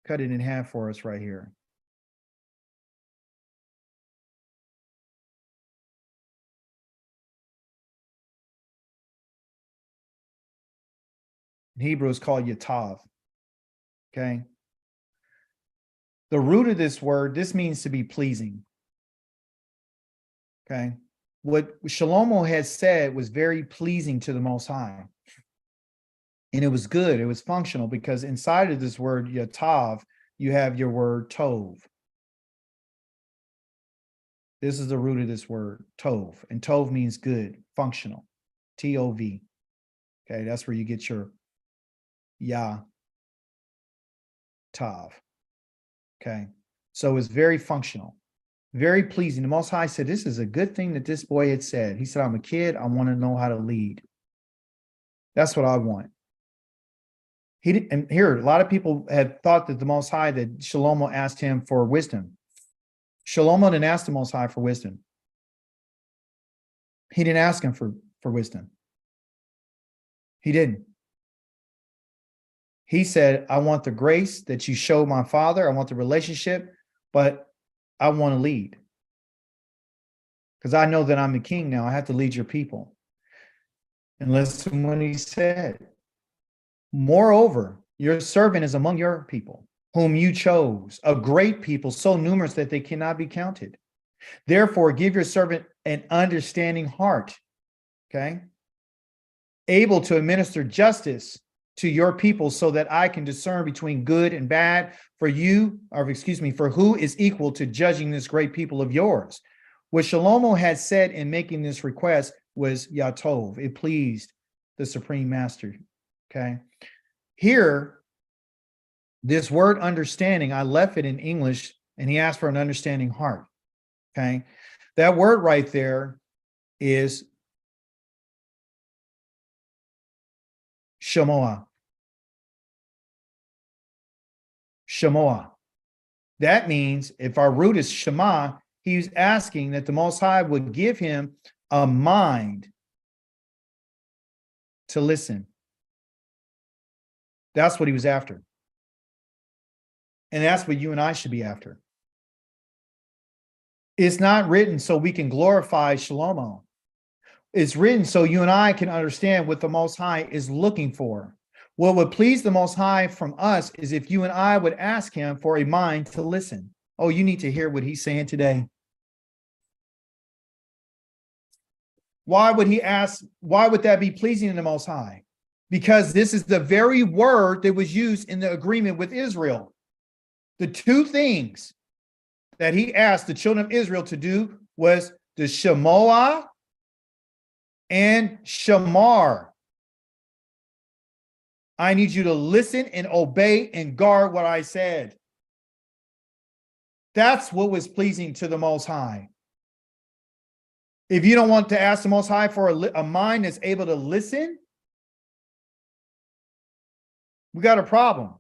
Cut it in half for us right here. In Hebrew, it's called Yatav. Okay. The root of this word, this means to be pleasing. Okay. What Shlomo had said was very pleasing to the Most High. And it was good. It was functional because inside of this word, Yatav, you have your word Tov. This is the root of this word, Tov. And Tov means good, functional. T-O-V. Okay, that's where you get your Yah, Tav. Okay, so it's very functional, very pleasing. The Most High said, this is a good thing that this boy had said. He said, I'm a kid. I want to know how to lead. That's what I want. And here, a lot of people had thought that the Most High, that Shlomo asked him for wisdom. Shlomo didn't ask the Most High for wisdom. He didn't ask him for wisdom. He didn't. He said, I want the grace that you show my father. I want the relationship, but I want to lead. Because I know that I'm the king now. I have to lead your people. And listen to what he said. Moreover, your servant is among your people, whom you chose, a great people, so numerous that they cannot be counted. Therefore, give your servant an understanding heart, okay? Able to administer justice to your people so that I can discern between good and bad for you, or excuse me, for who is equal to judging this great people of yours. What Shlomo had said in making this request was Yatov. It pleased the Supreme Master. Okay. Here, this word understanding, I left it in English, and he asked for an understanding heart. Okay. That word right there is Shemoah. Shemoah. That means if our root is Shema, he's asking that the Most High would give him a mind to listen. That's what he was after. And that's what you and I should be after. It's not written so we can glorify Shlomo. It's written so you and I can understand what the Most High is looking for. What would please the Most High from us is if you and I would ask him for a mind to listen. Oh, you need to hear what he's saying today. Why would he ask? Why would that be pleasing to the Most High? Because this is the very word that was used in the agreement with Israel. The two things that he asked the children of Israel to do was the Shemoah and Shamar. I need you to listen and obey and guard what I said. That's what was pleasing to the Most High. If you don't want to ask the Most High for a mind that's able to listen, we got a problem.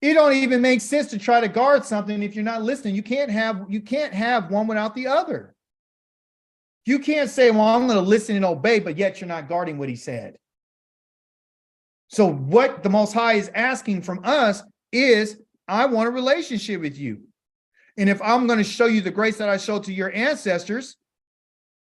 It don't even make sense to try to guard something if you're not listening. You can't have one without the other. You can't say, well, I'm going to listen and obey, but yet you're not guarding what he said. So what the Most High is asking from us is, I want a relationship with you. And if I'm going to show you the grace that I showed to your ancestors,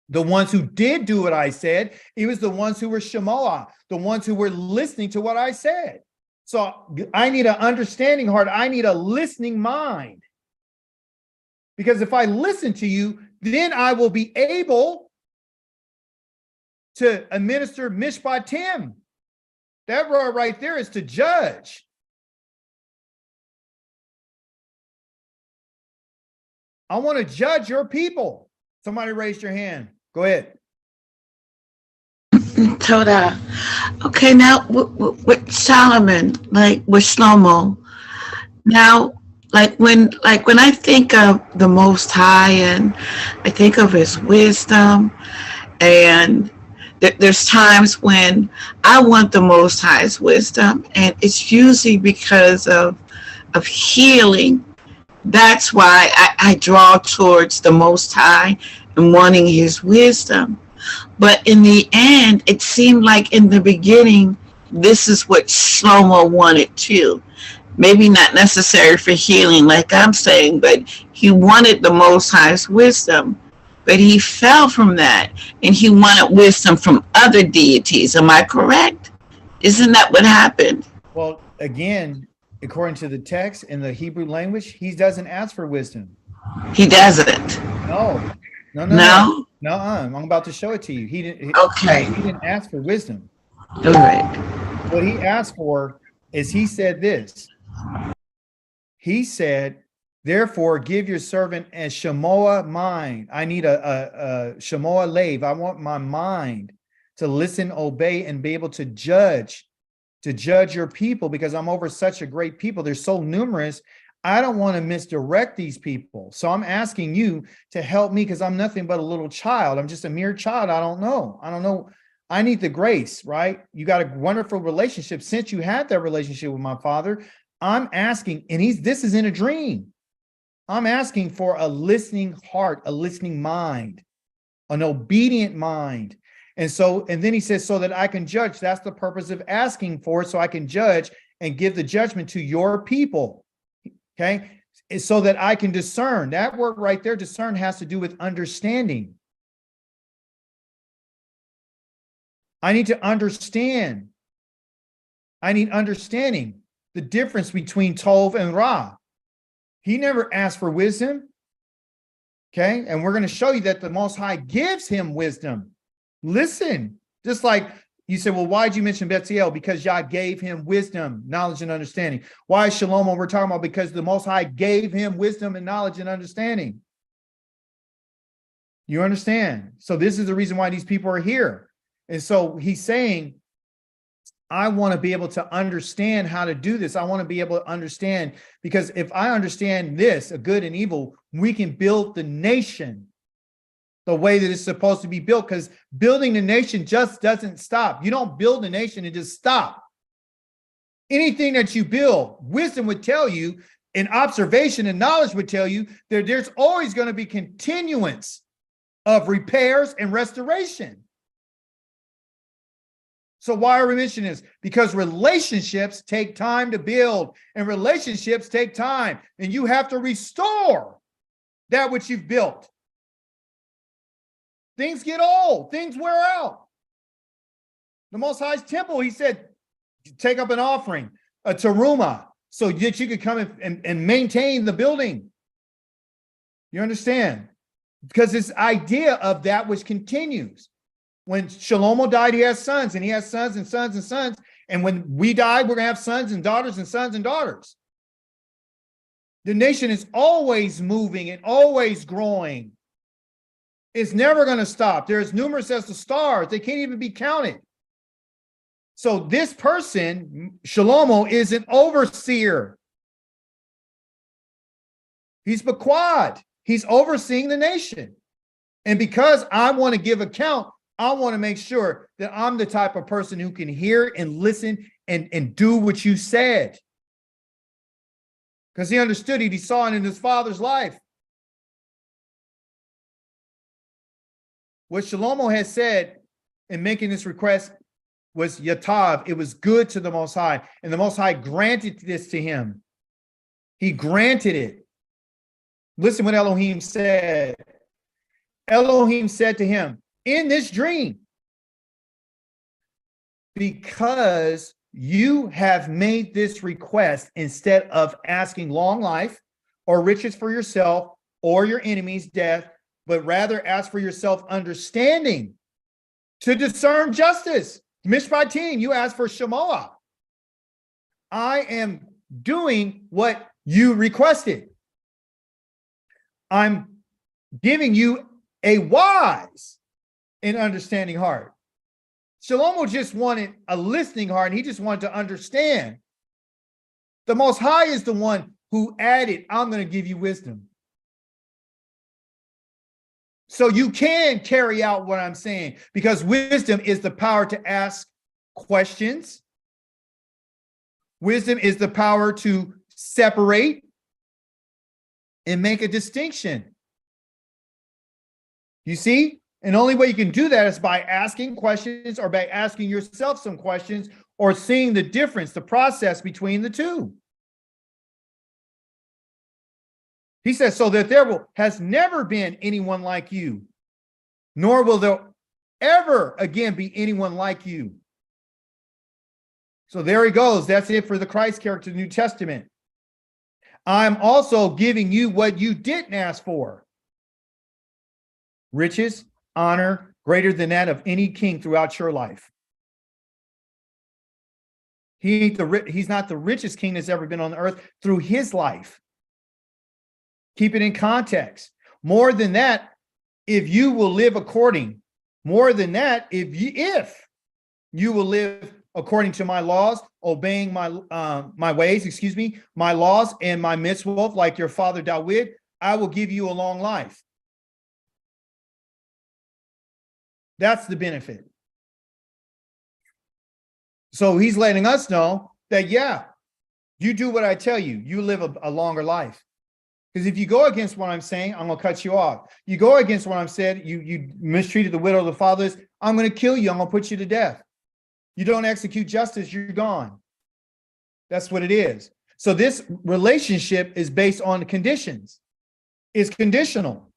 the ones who did do what I said, it was the ones who were Shemoah, the ones who were listening to what I said. So I need an understanding heart. I need a listening mind. Because if I listen to you, then I will be able to administer mishpatim. That word right there is to judge. I want to judge your people. Somebody raised your hand. Go ahead. Toda. Okay, now with Solomon, like with Shlomo, now like when I think of the Most High and I think of his wisdom, and there's times when I want the Most High's wisdom, and it's usually because of healing. That's why I draw towards the Most High and wanting his wisdom. But in the end, it seemed like in the beginning, this is what Shlomo wanted too. Maybe not necessary for healing, like I'm saying, but he wanted the Most High's wisdom. But he fell from that, and he wanted wisdom from other deities. Am I correct? Isn't that what happened? Well, again, according to the text in the Hebrew language, he doesn't ask for wisdom. He doesn't. No. I'm about to show it to you. He didn't ask for wisdom. All right. What he asked for is, he said this. He said, therefore, give your servant a Shemoah mind. I need a Shemoah lave. I want my mind to listen, obey, and be able to judge your people, because I'm over such a great people. They're so numerous. I don't want to misdirect these people. So I'm asking you to help me, because I'm nothing but a little child. I'm just a mere child. I don't know. I need the grace, right? You got a wonderful relationship. Since you had that relationship with my father, I'm asking, and this is in a dream. I'm asking for a listening heart, a listening mind, an obedient mind. And then he says, so that I can judge. That's the purpose of asking for it, so I can judge and give the judgment to your people. Okay, so that I can discern. That word right there, discern, has to do with understanding. I need to understand. I need understanding the difference between Tov and Ra. He never asked for wisdom. Okay, and we're going to show you that the Most High gives him wisdom. Listen, just like You say, well, why'd you mention Betziel? Because Yah gave him wisdom, knowledge, and understanding. Why is Shlomo we're talking about? Because the Most High gave him wisdom and knowledge and understanding. You understand? So this is the reason why these people are here. And so he's saying, I want to be able to understand how to do this. I want to be able to understand, because if I understand this, a good and evil, we can build the nation the way that it's supposed to be built, because building the nation just doesn't stop. You don't build a nation and just stop. Anything that you build, wisdom would tell you, and observation and knowledge would tell you that there's always going to be continuance of repairs and restoration. So why are we mentioning this? Because relationships take time to build, and relationships take time, and you have to restore that which you've built. Things get old, things wear out. The Most High's temple, he said, take up an offering, a teruma, so that you could come and maintain the building. You understand? Because this idea of that which continues. When Shlomo died, he has sons, and he has sons and sons and sons. And when we die, we're going to have sons and daughters and sons and daughters. The nation is always moving and always growing. It's never going to stop. They're as numerous as the stars. They can't even be counted. So this person, Shlomo, is an overseer. He's Baquad. He's overseeing the nation. And because I want to give account, I want to make sure that I'm the type of person who can hear and listen and do what you said. Because he understood it. He saw it in his father's life. What Shlomo has said in making this request was Yatav. It was good to the Most High. And the Most High granted this to him. He granted it. Listen what Elohim said. Elohim said to him, in this dream, because you have made this request instead of asking long life or riches for yourself or your enemy's death, but rather ask for yourself understanding to discern justice. Mishpatim, you ask for Shemoah. I am doing what you requested. I'm giving you a wise and understanding heart. Shlomo just wanted a listening heart, and he just wanted to understand. The Most High is the one who added, I'm going to give you wisdom. So you can carry out what I'm saying, because wisdom is the power to ask questions. Wisdom is the power to separate and make a distinction. You see? And the only way you can do that is by asking questions, or by asking yourself some questions, or seeing the difference, the process between the two. He says, so that has never been anyone like you, nor will there ever again be anyone like you. So there he goes. That's it for the Christ character of the New Testament. I'm also giving you what you didn't ask for. Riches, honor, greater than that of any king throughout your life. He's not the richest king that's ever been on the earth through his life. Keep it in context. More than that, if you will live according, more than that, if you will live according to my laws, obeying my ways, my laws and my mitzvot, like your father David, I will give you a long life. That's the benefit. So he's letting us know that, yeah, you do what I tell you, you live a longer life. Because if you go against what I'm saying, I'm going to cut you off. You go against what I'm saying, you mistreated the widow of the fatherless, I'm going to kill you. I'm going to put you to death. You don't execute justice, you're gone. That's what it is. So this relationship is based on conditions. It's conditional.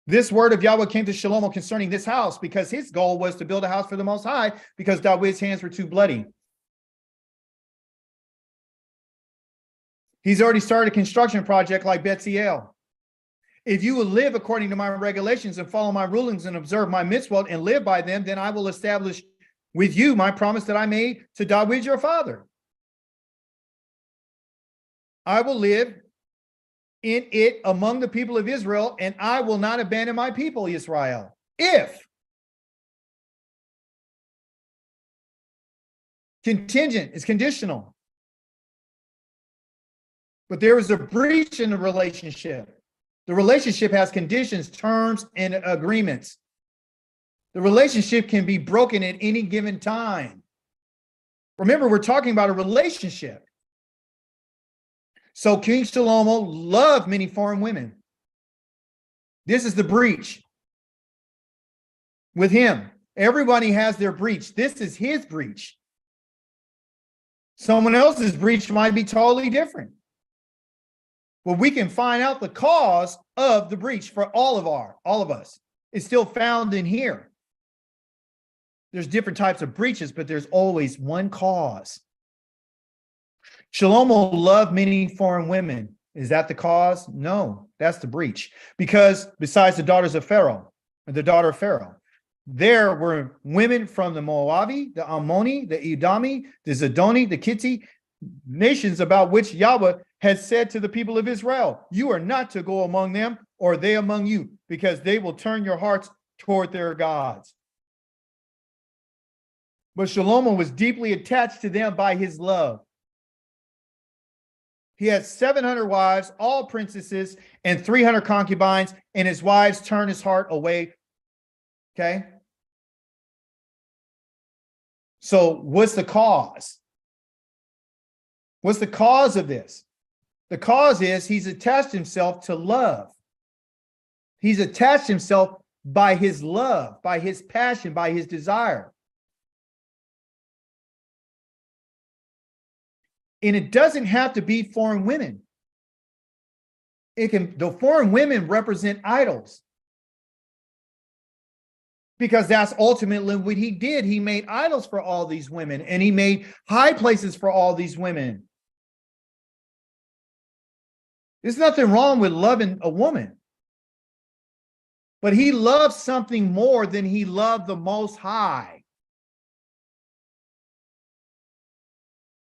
This word of Yahweh came to Shlomo concerning this house, because his goal was to build a house for the Most High, because David's hands were too bloody. He's already started a construction project like Betziel. If you will live according to my regulations and follow my rulings and observe my mitzvot and live by them, then I will establish with you my promise that I made to David your father. I will live in it among the people of Israel, and I will not abandon my people, Israel. If contingent is conditional, but there is a breach in the relationship. The relationship has conditions, terms, and agreements. The relationship can be broken at any given time. Remember, we're talking about a relationship. So King Shlomo loved many foreign women. This is the breach with him. Everybody has their breach. This is his breach. Someone else's breach might be totally different. Well, we can find out the cause of the breach for all of us. It's still found in here. There's different types of breaches, but there's always one cause. Shlomo loved many foreign women. Is that the cause? No, that's the breach. Because besides the daughters of Pharaoh, the daughter of Pharaoh, there were women from the Moabi, the Ammoni, the Edomi, the Zidoni, the Kitti, nations about which Yahweh had said to the people of Israel, you are not to go among them, or they among you, because they will turn your hearts toward their gods. But Shlomo was deeply attached to them by his love. He had 700 wives, all princesses, and 300 concubines, and his wives turned his heart away. Okay? So what's the cause? What's the cause of this? The cause is he's attached himself to love. He's attached himself by his love, by his passion, by his desire. And it doesn't have to be foreign women. The foreign women represent idols. Because that's ultimately what he did. He made idols for all these women, and he made high places for all these women. There's nothing wrong with loving a woman. But he loved something more than he loved the Most High.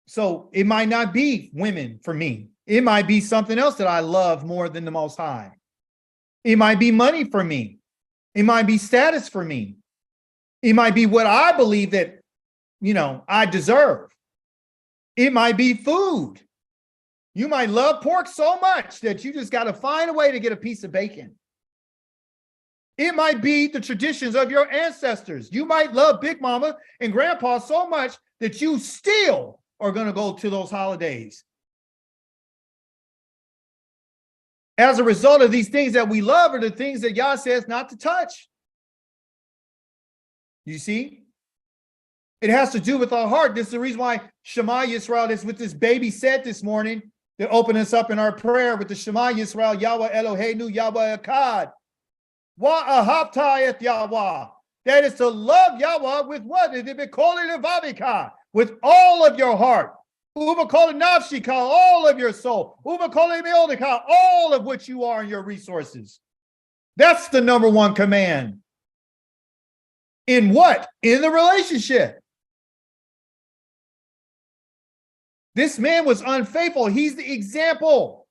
So it might not be women for me. It might be something else that I love more than the Most High. It might be money for me. It might be status for me. It might be what I believe that, I deserve. It might be food. You might love pork so much that you just got to find a way to get a piece of bacon. It might be the traditions of your ancestors. You might love Big Mama and Grandpa so much that you still are going to go to those holidays. As a result of these things that we love are the things that Yah says not to touch. You see? It has to do with our heart. This is the reason why Shema Yisrael is with this baby set this morning to open us up in our prayer with the Shema Yisrael, Yahweh Eloheinu, Yahweh Echad. Wa'ahavta et Yahweh. That is to love Yahweh with what? With all of your heart. Uvakol nafshika, all of your soul. Uvakol meodika, all of what you are and your resources. That's the number one command. In what? In the relationship. This man was unfaithful. He's the example.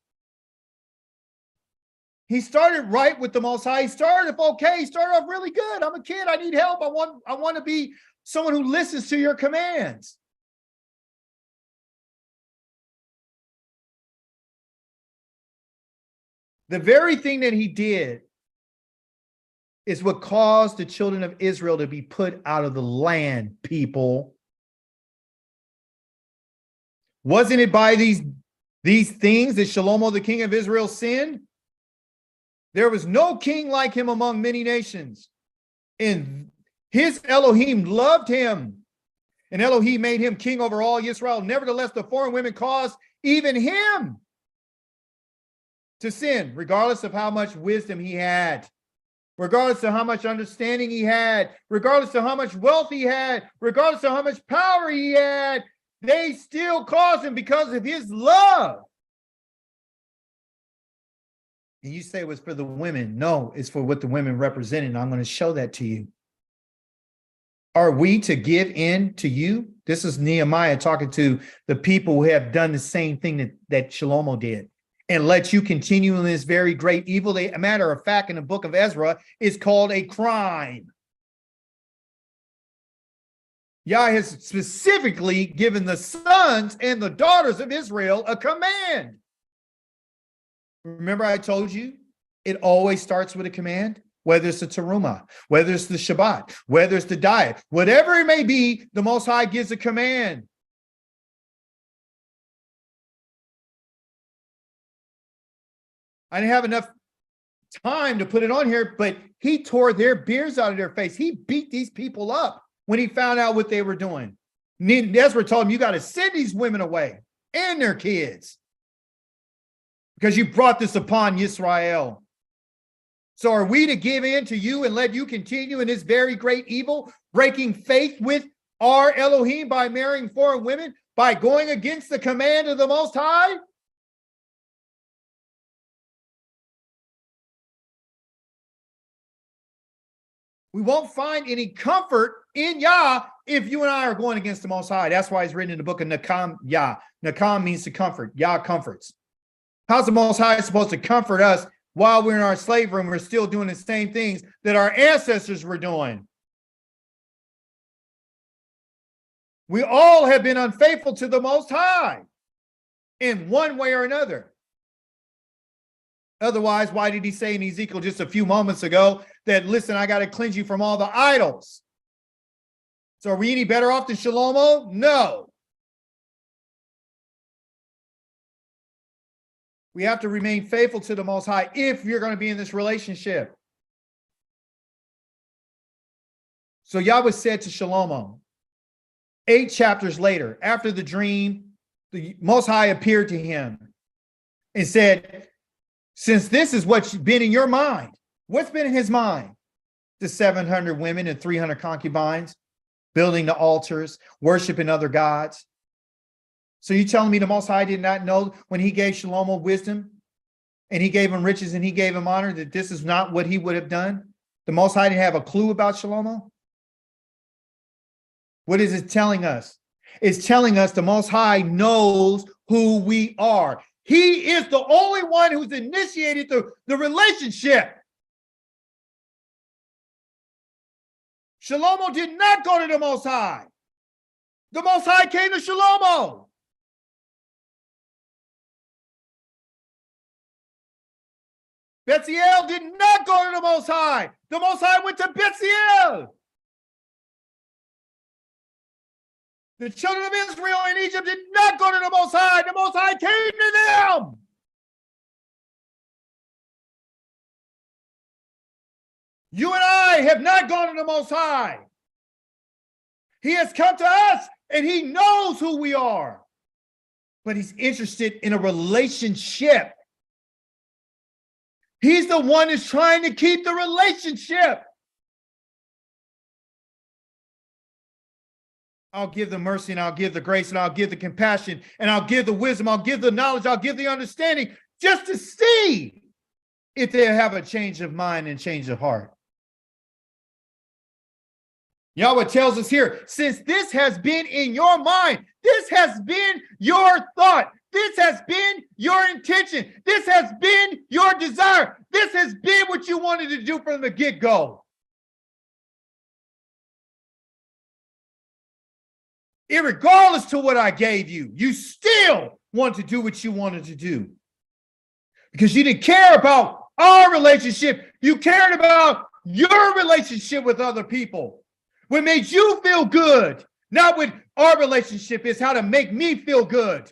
He started right with the Most High. He started off okay. He started off really good. I'm a kid. I need help. I want to be someone who listens to your commands. The very thing that he did is what caused the children of Israel to be put out of the land, people. Wasn't it by these things that Shlomo, the king of Israel, sinned? There was no king like him among many nations. And his Elohim loved him. And Elohim made him king over all Israel. Nevertheless, the foreign women caused even him to sin, regardless of how much wisdom he had, regardless of how much understanding he had, regardless of how much wealth he had, regardless of how much power he had, they still caused him because of his love. And you say it was for the women. No, it's for what the women represented. And I'm going to show that to you. Are we to give in to you? This is Nehemiah talking to the people who have done the same thing that Shlomo did, and let you continue in this very great evil. A matter of fact, in the book of Ezra, is called a crime. Yah has specifically given the sons and the daughters of Israel a command. Remember I told you, it always starts with a command, whether it's the terumah, whether it's the Shabbat, whether it's the diet, whatever it may be, the Most High gives a command. I didn't have enough time to put it on here, but he tore their beards out of their face. He beat these people up when he found out what they were doing. Ezra told him, you got to send these women away and their kids, because you brought this upon Yisrael. So are we to give in to you and let you continue in this very great evil, breaking faith with our Elohim by marrying foreign women, by going against the command of the Most High? We won't find any comfort in Yah if you and I are going against the Most High. That's why it's written in the book of Nakam, Yah. Nakam means to comfort. Yah comforts. How's the Most High supposed to comfort us while we're in our slavery and we're still doing the same things that our ancestors were doing? We all have been unfaithful to the Most High in one way or another. Otherwise, why did he say in Ezekiel just a few moments ago that, listen, I got to cleanse you from all the idols? So are we any better off than Shlomo? No. We have to remain faithful to the Most High if you're going to be in this relationship. So Yahweh said to Shlomo, 8 chapters later, after the dream, the Most High appeared to him and said, since this is what's been in your mind, what's been in his mind? The 700 women and 300 concubines, building the altars, worshiping other gods. So you telling me the Most High did not know when he gave Shlomo wisdom and he gave him riches and he gave him honor that this is not what he would have done? The Most High didn't have a clue about Shlomo? What is it telling us? It's telling us the Most High knows who we are. He is the only one who's initiated the relationship. Shlomo did not go to the Most High. The Most High came to Shlomo. Betziel did not go to the Most High. The Most High went to Betziel. The children of Israel in Egypt did not go to the Most High. The Most High came to them. You and I have not gone to the Most High. He has come to us and he knows who we are. But he's interested in a relationship. He's the one who's trying to keep the relationship. I'll give the mercy and I'll give the grace and I'll give the compassion and I'll give the wisdom, I'll give the knowledge, I'll give the understanding just to see if they have a change of mind and change of heart. Yahweh tells us here, since this has been in your mind, this has been your thought, this has been your intention, this has been your desire, this has been what you wanted to do from the get-go. Irregardless to what I gave you, you still want to do what you wanted to do. Because you didn't care about our relationship. You cared about your relationship with other people. What made you feel good, not what our relationship is, how to make me feel good.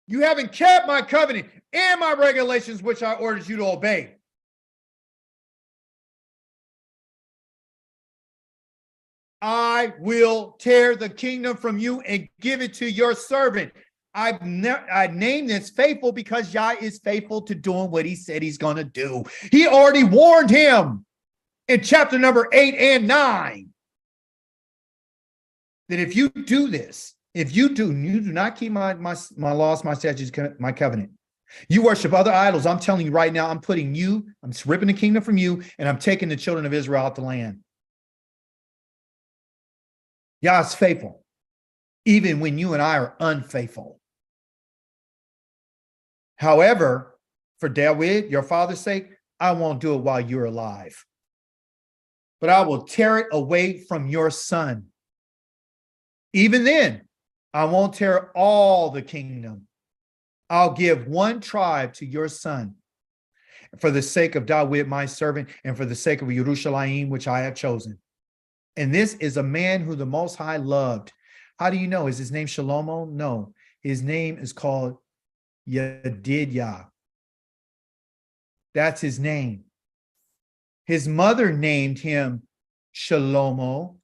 You haven't kept my covenant and my regulations, which I ordered you to obey. I will tear the kingdom from you and give it to your servant. I named this faithful because Yah is faithful to doing what he said he's going to do. He already warned him in chapter number 8 and 9 that if you do this, If you do not keep my laws, my statutes, my covenant. You worship other idols. I'm telling you right now, I'm ripping the kingdom from you, and I'm taking the children of Israel out the land. Yah is faithful, even when you and I are unfaithful. However, for David, your father's sake, I won't do it while you're alive. But I will tear it away from your son. Even then, I won't tear all the kingdom. I'll give one tribe to your son for the sake of David, my servant, and for the sake of Yerushalayim, which I have chosen. And this is a man who the Most High loved. How do you know? Is his name Shlomo? No. His name is called Yedidyah. That's his name. His mother named him Shlomo.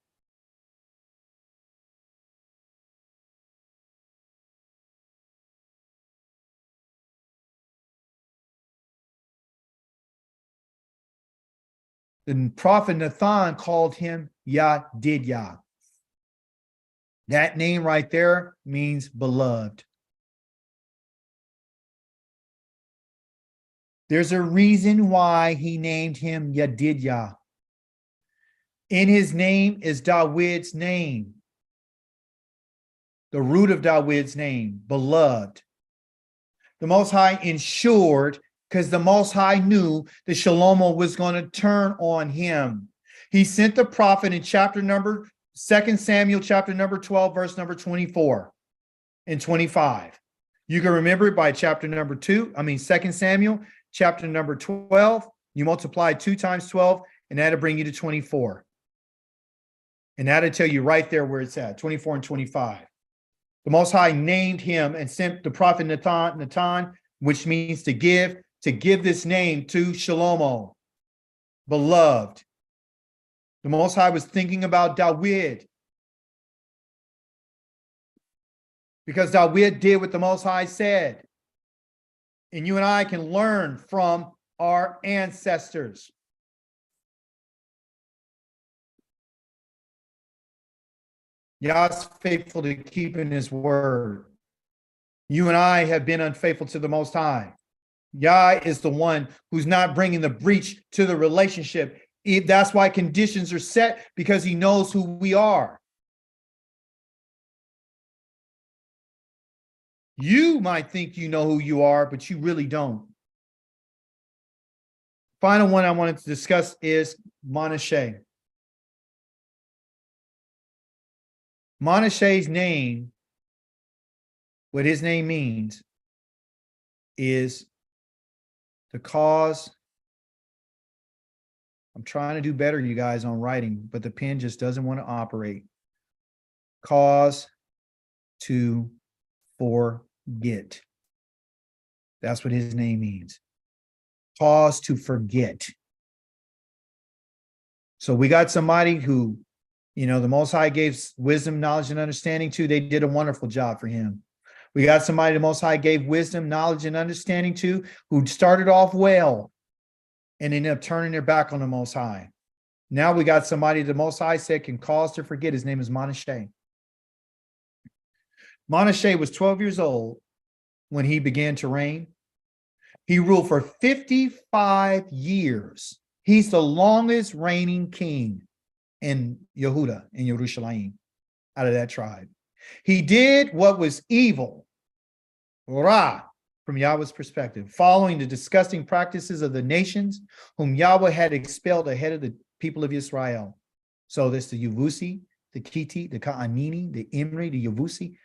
The prophet Nathan called him Yedidyah. That name right there means beloved. There's a reason why he named him Yedidyah. In his name is David's name. The root of David's name, beloved. The Most High ensured, because the Most High knew that Shlomo was going to turn on him. He sent the prophet in 2 Samuel chapter number 12, verse number 24 and 25. You can remember it by chapter 2 Samuel chapter number 12. You multiply 2 times 12, and that'll bring you to 24. And that'll tell you right there where it's at, 24 and 25. The Most High named him and sent the prophet Nathan, which means to give this name to Shlomo, beloved. The Most High was thinking about David, because David did what the Most High said. And you and I can learn from our ancestors. Yah's faithful to keeping his word. You and I have been unfaithful to the Most High. Yah is the one who's not bringing the breach to the relationship. That's why conditions are set, because he knows who we are. You might think you know who you are, but you really don't. Final one I wanted to discuss is Manasseh. Manasseh's name, what his name means, is the cause. I'm trying to do better, you guys, on writing, but the pen just doesn't want to operate. Cause to forget. That's what his name means. Cause to forget. So we got somebody who, the Most High gave wisdom, knowledge, and understanding to. They did a wonderful job for him. We got somebody the Most High gave wisdom, knowledge, and understanding to, who started off well and ended up turning their back on the Most High. Now we got somebody the Most High said can cause to forget. His name is Manasseh. Manasseh was 12 years old when he began to reign. He ruled for 55 years. He's the longest reigning king in Yehuda, in Yerushalayim, out of that tribe. He did what was evil, Ra, from Yahweh's perspective, following the disgusting practices of the nations whom Yahweh had expelled ahead of the people of Israel. So there's the Yevusi, the Kiti, the Ka'anini, the Imri, the Yevusi,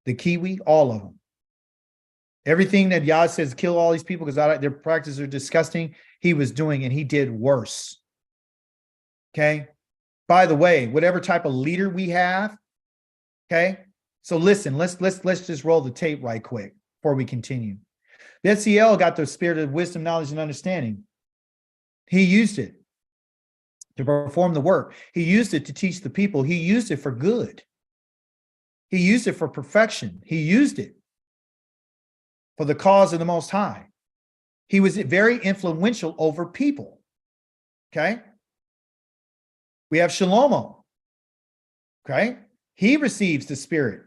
the Kiwi, all of them. Everything that Yah says, kill all these people because their practices are disgusting, he was doing, and he did worse. Okay? By the way, whatever type of leader we have, okay? So listen, let's just roll the tape right quick before we continue. The SCL got the spirit of wisdom, knowledge, and understanding. He used it to perform the work. He used it to teach the people. He used it for good. He used it for perfection. He used it for the cause of the Most High. He was very influential over people. Okay? We have Shlomo. Okay? He receives the spirit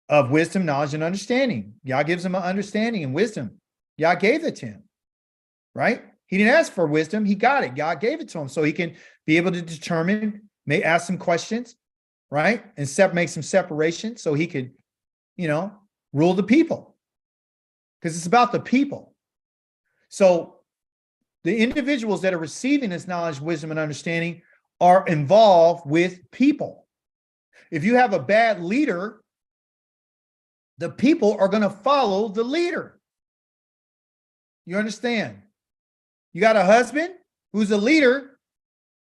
of wisdom, knowledge, and understanding. Yah gives him an understanding and wisdom. Yah gave it to him, right? He didn't ask for wisdom. He got it. Yah gave it to him so he can be able to determine, may ask some questions, right? And make some separation so he could, rule the people. Because it's about the people. So the individuals that are receiving this knowledge, wisdom, and understanding are involved with people. If you have a bad leader, the people are going to follow the leader. You understand? You got a husband who's a leader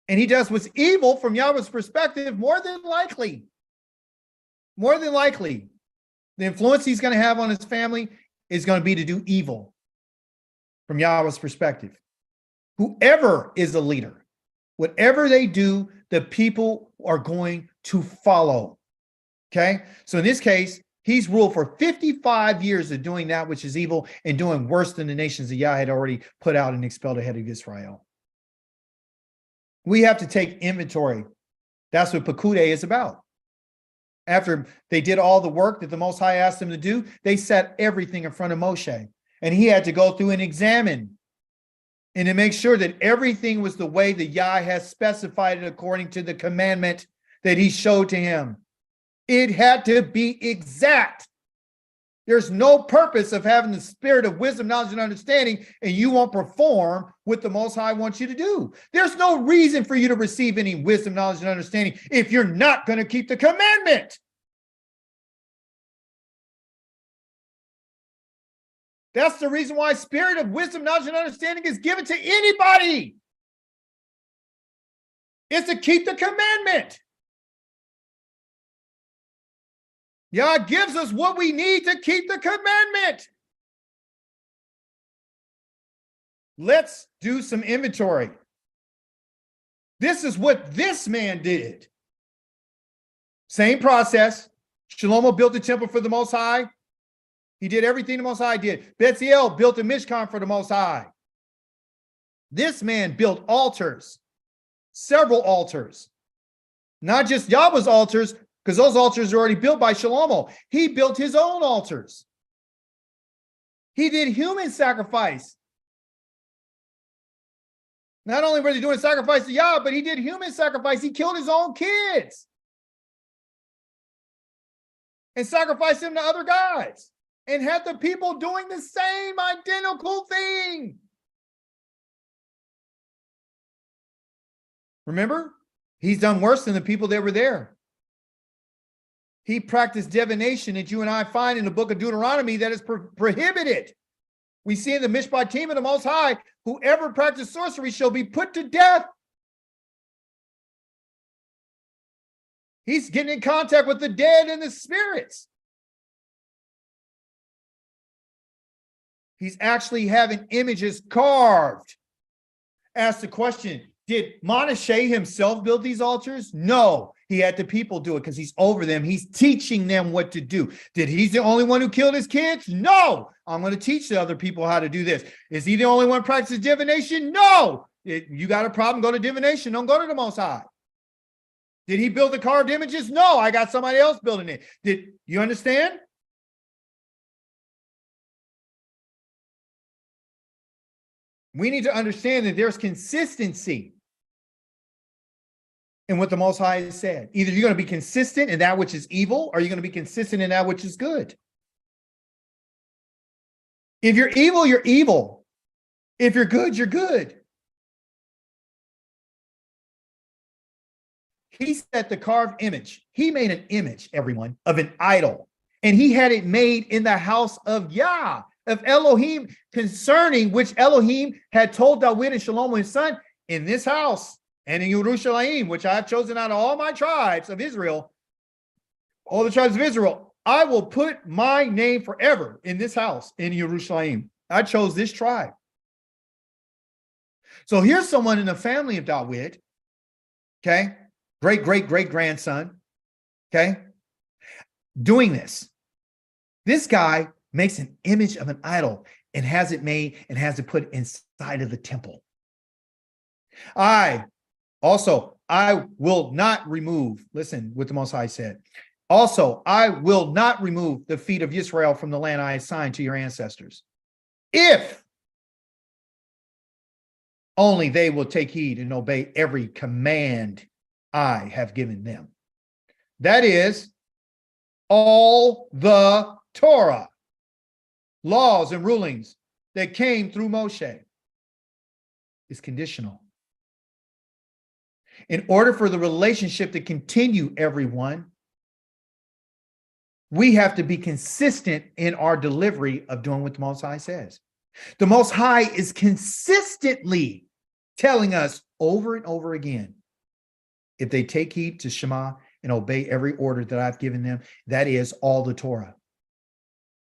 and he does what's evil from Yahweh's perspective, more than likely, the influence he's going to have on his family is going to be to do evil from Yahweh's perspective. Whoever is a leader, whatever they do, the people are going to follow. Okay? So in this case, he's ruled for 55 years of doing that which is evil and doing worse than the nations that Yah had already put out and expelled ahead of Israel. We have to take inventory. That's what Pekudei is about. After they did all the work that the Most High asked them to do, they set everything in front of Moshe. And he had to go through and examine and to make sure that everything was the way that Yah has specified it according to the commandment that he showed to him. It had to be exact. There's no purpose of having the spirit of wisdom, knowledge, and understanding, and you won't perform what the Most High wants you to do. There's no reason for you to receive any wisdom, knowledge, and understanding if you're not going to keep the commandment. That's the reason why spirit of wisdom, knowledge, and understanding is given to anybody. It's to keep the commandment. Yah gives us what we need to keep the commandment. Let's do some inventory. This is what this man did. Same process. Shlomo built the temple for the Most High. He did everything the Most High did. Betziel built a Mishkan for the Most High. This man built altars, several altars. Not just Yahweh's altars, because those altars are already built by Shlomo. He built his own altars. He did human sacrifice. Not only were they doing sacrifice to Yah, but he did human sacrifice. He killed his own kids and sacrificed them to other gods and had the people doing the same identical thing. Remember? He's done worse than the people that were there. He practiced divination that you and I find in the book of Deuteronomy that is prohibited. We see in the Mishpatim of the Most High, whoever practiced sorcery shall be put to death. He's getting in contact with the dead and the spirits. He's actually having images carved. Ask the question, did Manasseh himself build these altars? No. He had the people do it because he's over them. He's teaching them what to do. Did he's the only one who killed his kids? No. I'm going to teach the other people how to do this. Is he the only one practicing divination? No. You got a problem, go to divination. Don't go to the Most High. Did he build the carved images? No. I got somebody else building it. Did you understand? We need to understand that there's consistency in what the Most High has said. Either you're going to be consistent in that which is evil, or you're going to be consistent in that which is good. If you're evil, you're evil. If you're good, you're good. He set the carved image. He made an image, everyone, of an idol. And he had it made in the house of Yah, of Elohim, concerning which Elohim had told David and Shlomo his son, in this house and in Yerushalayim, which I have chosen out of all my tribes of Israel, all the tribes of Israel, I will put my name forever in this house in Yerushalayim. I chose this tribe. So here's someone in the family of David, okay, great-great-great-grandson, okay, doing this. This guy makes an image of an idol and has it made and has it put inside of the temple. I will not remove, listen what the Most High said, Also, I will not remove the feet of Israel from the land I assigned to your ancestors, if only they will take heed and obey every command I have given them. That is, all the Torah, laws and rulings that came through Moshe. Is conditional. In order for the relationship to continue, everyone, we have to be consistent in our delivery of doing what the Most High says. The Most High is consistently telling us over and over again, if they take heed to Shema and obey every order that I've given them, that is all the Torah,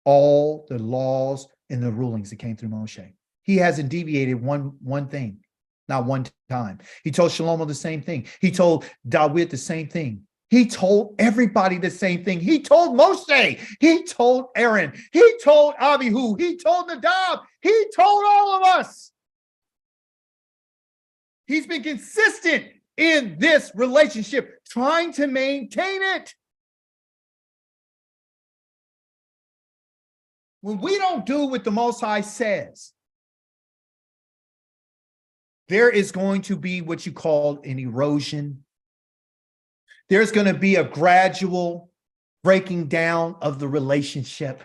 all the laws and the rulings that came through Moshe. He hasn't deviated one thing, not one time. He told Shlomo the same thing. He told David the same thing. He told everybody the same thing. He told Moshe. He told Aaron. He told Abihu. He told Nadab. He told all of us. He's been consistent in this relationship, trying to maintain it. When we don't do what the Most High says, there is going to be what you call an erosion. There's going to be a gradual breaking down of the relationship.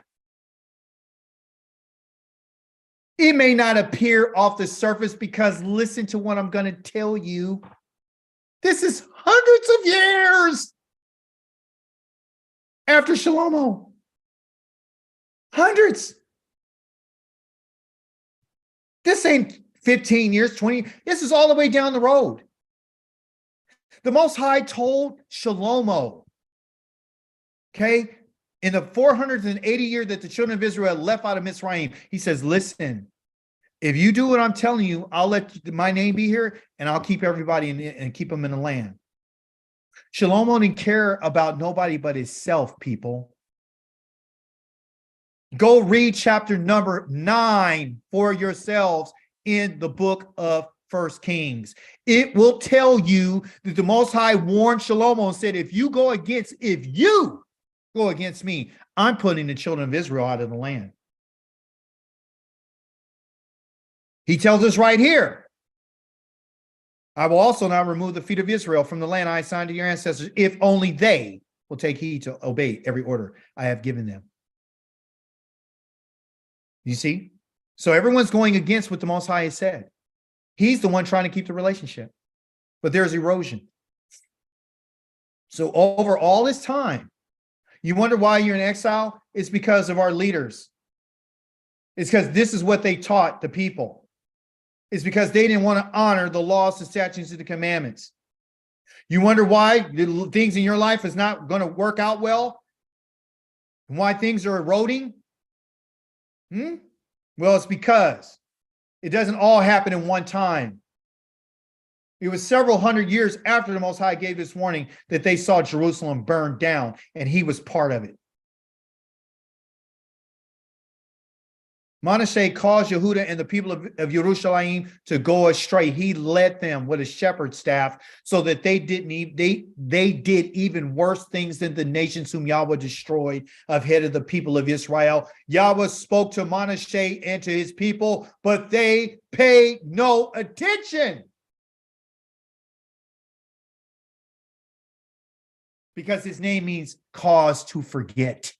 It may not appear off the surface because listen to what I'm going to tell you. This is hundreds of years after Shlomo. Hundreds. This ain't 15 years, 20. This is all the way down the road. The Most High told Shlomo, okay, in the 480 year that the children of Israel left out of Mitzrayim, he says, listen, if you do what I'm telling you, I'll let my name be here and I'll keep everybody in it and keep them in the land. Shlomo didn't care about nobody but himself, people. Go read chapter number 9 for yourselves in the book of 1 Kings. It will tell you that the Most High warned Shlomo and said, if you go against me, I'm putting the children of Israel out of the land. He tells us right here, I will also not remove the feet of Israel from the land I assigned to your ancestors, if only they will take heed to obey every order I have given them. You see? So everyone's going against what the Most High has said. He's the one trying to keep the relationship, but there's erosion. So over all this time, you wonder why you're in exile? It's because of our leaders. It's because this is what they taught the people. It's because they didn't want to honor the laws, the statutes, and the commandments. You wonder why the things in your life is not going to work out well? And why things are eroding? Well, it's because it doesn't all happen in one time. It was several hundred years after the Most High gave this warning that they saw Jerusalem burned down, and he was part of it. Manasseh caused Yehuda and the people of Yerushalayim to go astray. He led them with a shepherd's staff so that they did even worse things than the nations whom Yahweh destroyed ahead of the people of Israel. Yahweh spoke to Manasseh and to his people, but they paid no attention. Because his name means cause to forget.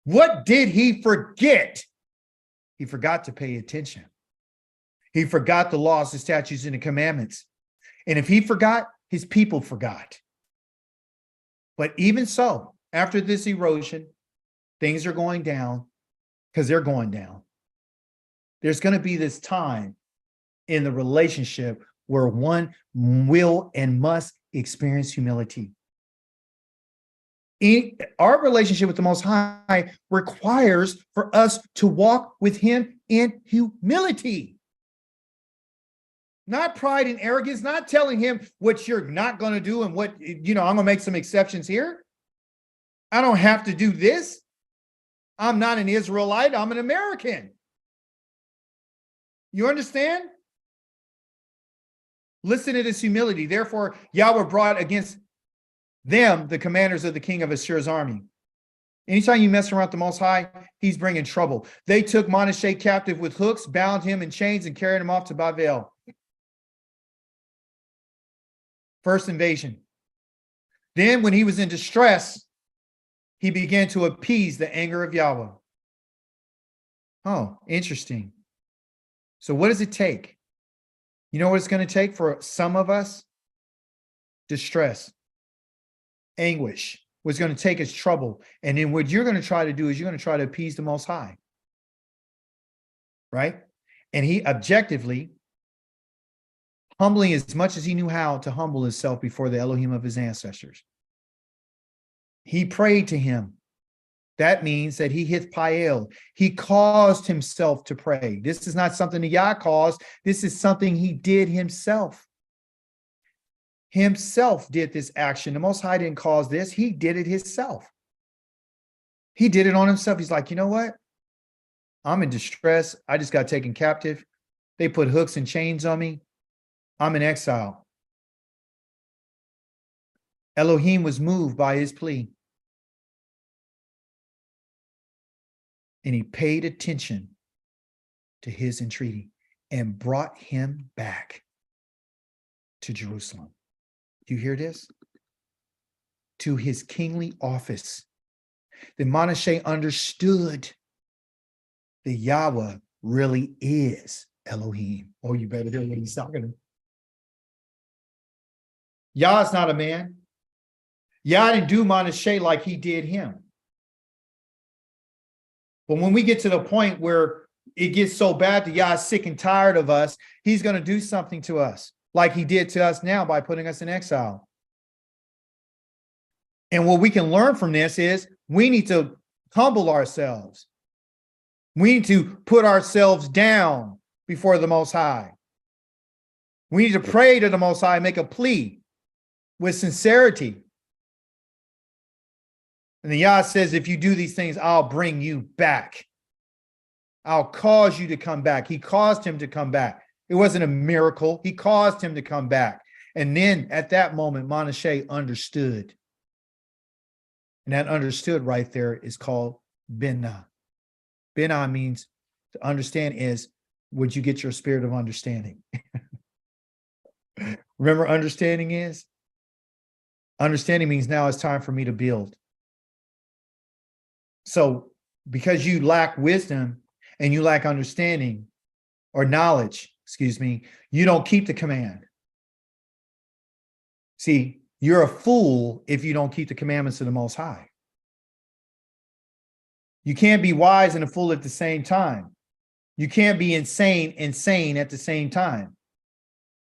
What did he forget? He forgot to pay attention. He forgot the laws, the statutes, and the commandments. And if he forgot, his people forgot. But even so, after this erosion, things are going down because they're going down. There's going to be this time in the relationship where one will and must experience humility. Our relationship with the Most High requires for us to walk with him in humility. Not pride and arrogance, not telling him what you're not going to do and what, I'm going to make some exceptions here. I don't have to do this. I'm not an Israelite. I'm an American. You understand? Listen to this humility. Therefore, Yahweh brought against them, the commanders of the king of Assur's army. Anytime you mess around with the Most High, he's bringing trouble. They took Manasseh captive with hooks, bound him in chains, and carried him off to Babel. First invasion. Then when he was in distress, he began to appease the anger of Yahweh. Oh, interesting. So what does it take? You know what it's going to take for some of us? Distress, anguish. What's going to take is trouble. And then what you're going to try to do is you're going to try to appease the Most High. Right? And he objectively, humbling as much as he knew how to humble himself before the Elohim of his ancestors. He prayed to him. That means that he hit Pael. He caused himself to pray. This is not something the YAH caused. This is something he did himself. Himself did this action. The Most High didn't cause this. He did it himself. He did it on himself. He's like, you know what? I'm in distress. I just got taken captive. They put hooks and chains on me. I'm in exile. Elohim was moved by his plea. And he paid attention to his entreaty and brought him back to Jerusalem. Do you hear this? To his kingly office. Then Manasseh understood that Yahweh really is Elohim. Oh, you better hear what he's talking about. Yah is not a man. Yah didn't do Manasseh like he did him. But when we get to the point where it gets so bad that Yah is sick and tired of us, he's going to do something to us like he did to us now by putting us in exile. And what we can learn from this is we need to humble ourselves. We need to put ourselves down before the Most High. We need to pray to the Most High, make a plea with sincerity. And the YAH says, if you do these things, I'll bring you back. I'll cause you to come back. He caused him to come back. It wasn't a miracle. He caused him to come back. And then at that moment, Manasseh understood. And that understood right there is called Binah. Binah means to understand is, would you get your spirit of understanding? Remember, understanding is? Understanding means now it's time for me to build. So because you lack wisdom and you lack understanding or knowledge, you don't keep the command. See, you're a fool if you don't keep the commandments of the Most High. You can't be wise and a fool at the same time. You can't be insane at the same time.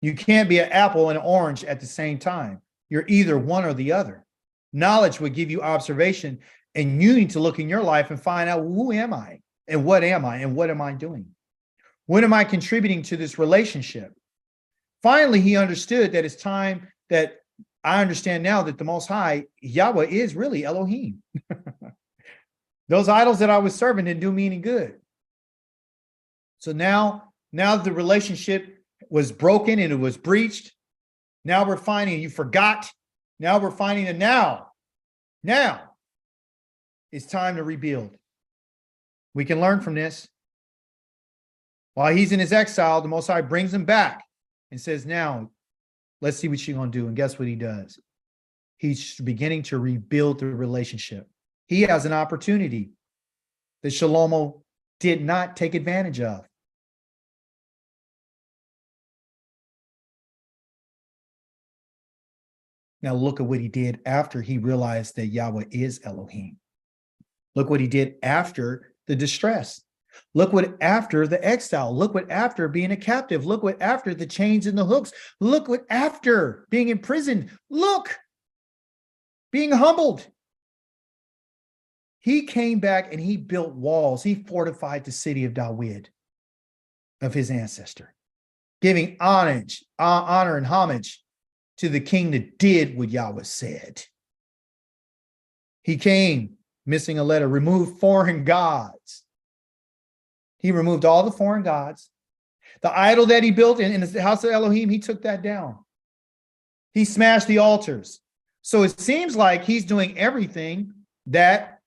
You can't be an apple and an orange at the same time. You're either one or the other. Knowledge would give you observation, and you need to look in your life and find out, who am I? And what am I? And what am I doing? What am I contributing to this relationship? Finally, he understood that it's time that I understand now that the Most High, Yahweh, is really Elohim. Those idols that I was serving didn't do me any good. So now the relationship was broken and it was breached. Now we're finding you forgot. Now we're finding that now it's time to rebuild. We can learn from this. While he's in his exile, the Most High brings him back and says, now, let's see what you're going to do. And guess what he does? He's beginning to rebuild the relationship. He has an opportunity that Shlomo did not take advantage of. Now look at what he did after he realized that Yahweh is Elohim. Look what he did after the distress. Look what after the exile. Look what after being a captive. Look what after the chains and the hooks. Look what after being imprisoned. Look, being humbled. He came back and he built walls. He fortified the city of David, of his ancestor, giving honor and homage to the king that did what Yahweh said. He came, missing a letter, removed foreign gods. He removed all the foreign gods. The idol that he built in the house of Elohim, he took that down. He smashed the altars. So it seems like he's doing everything that,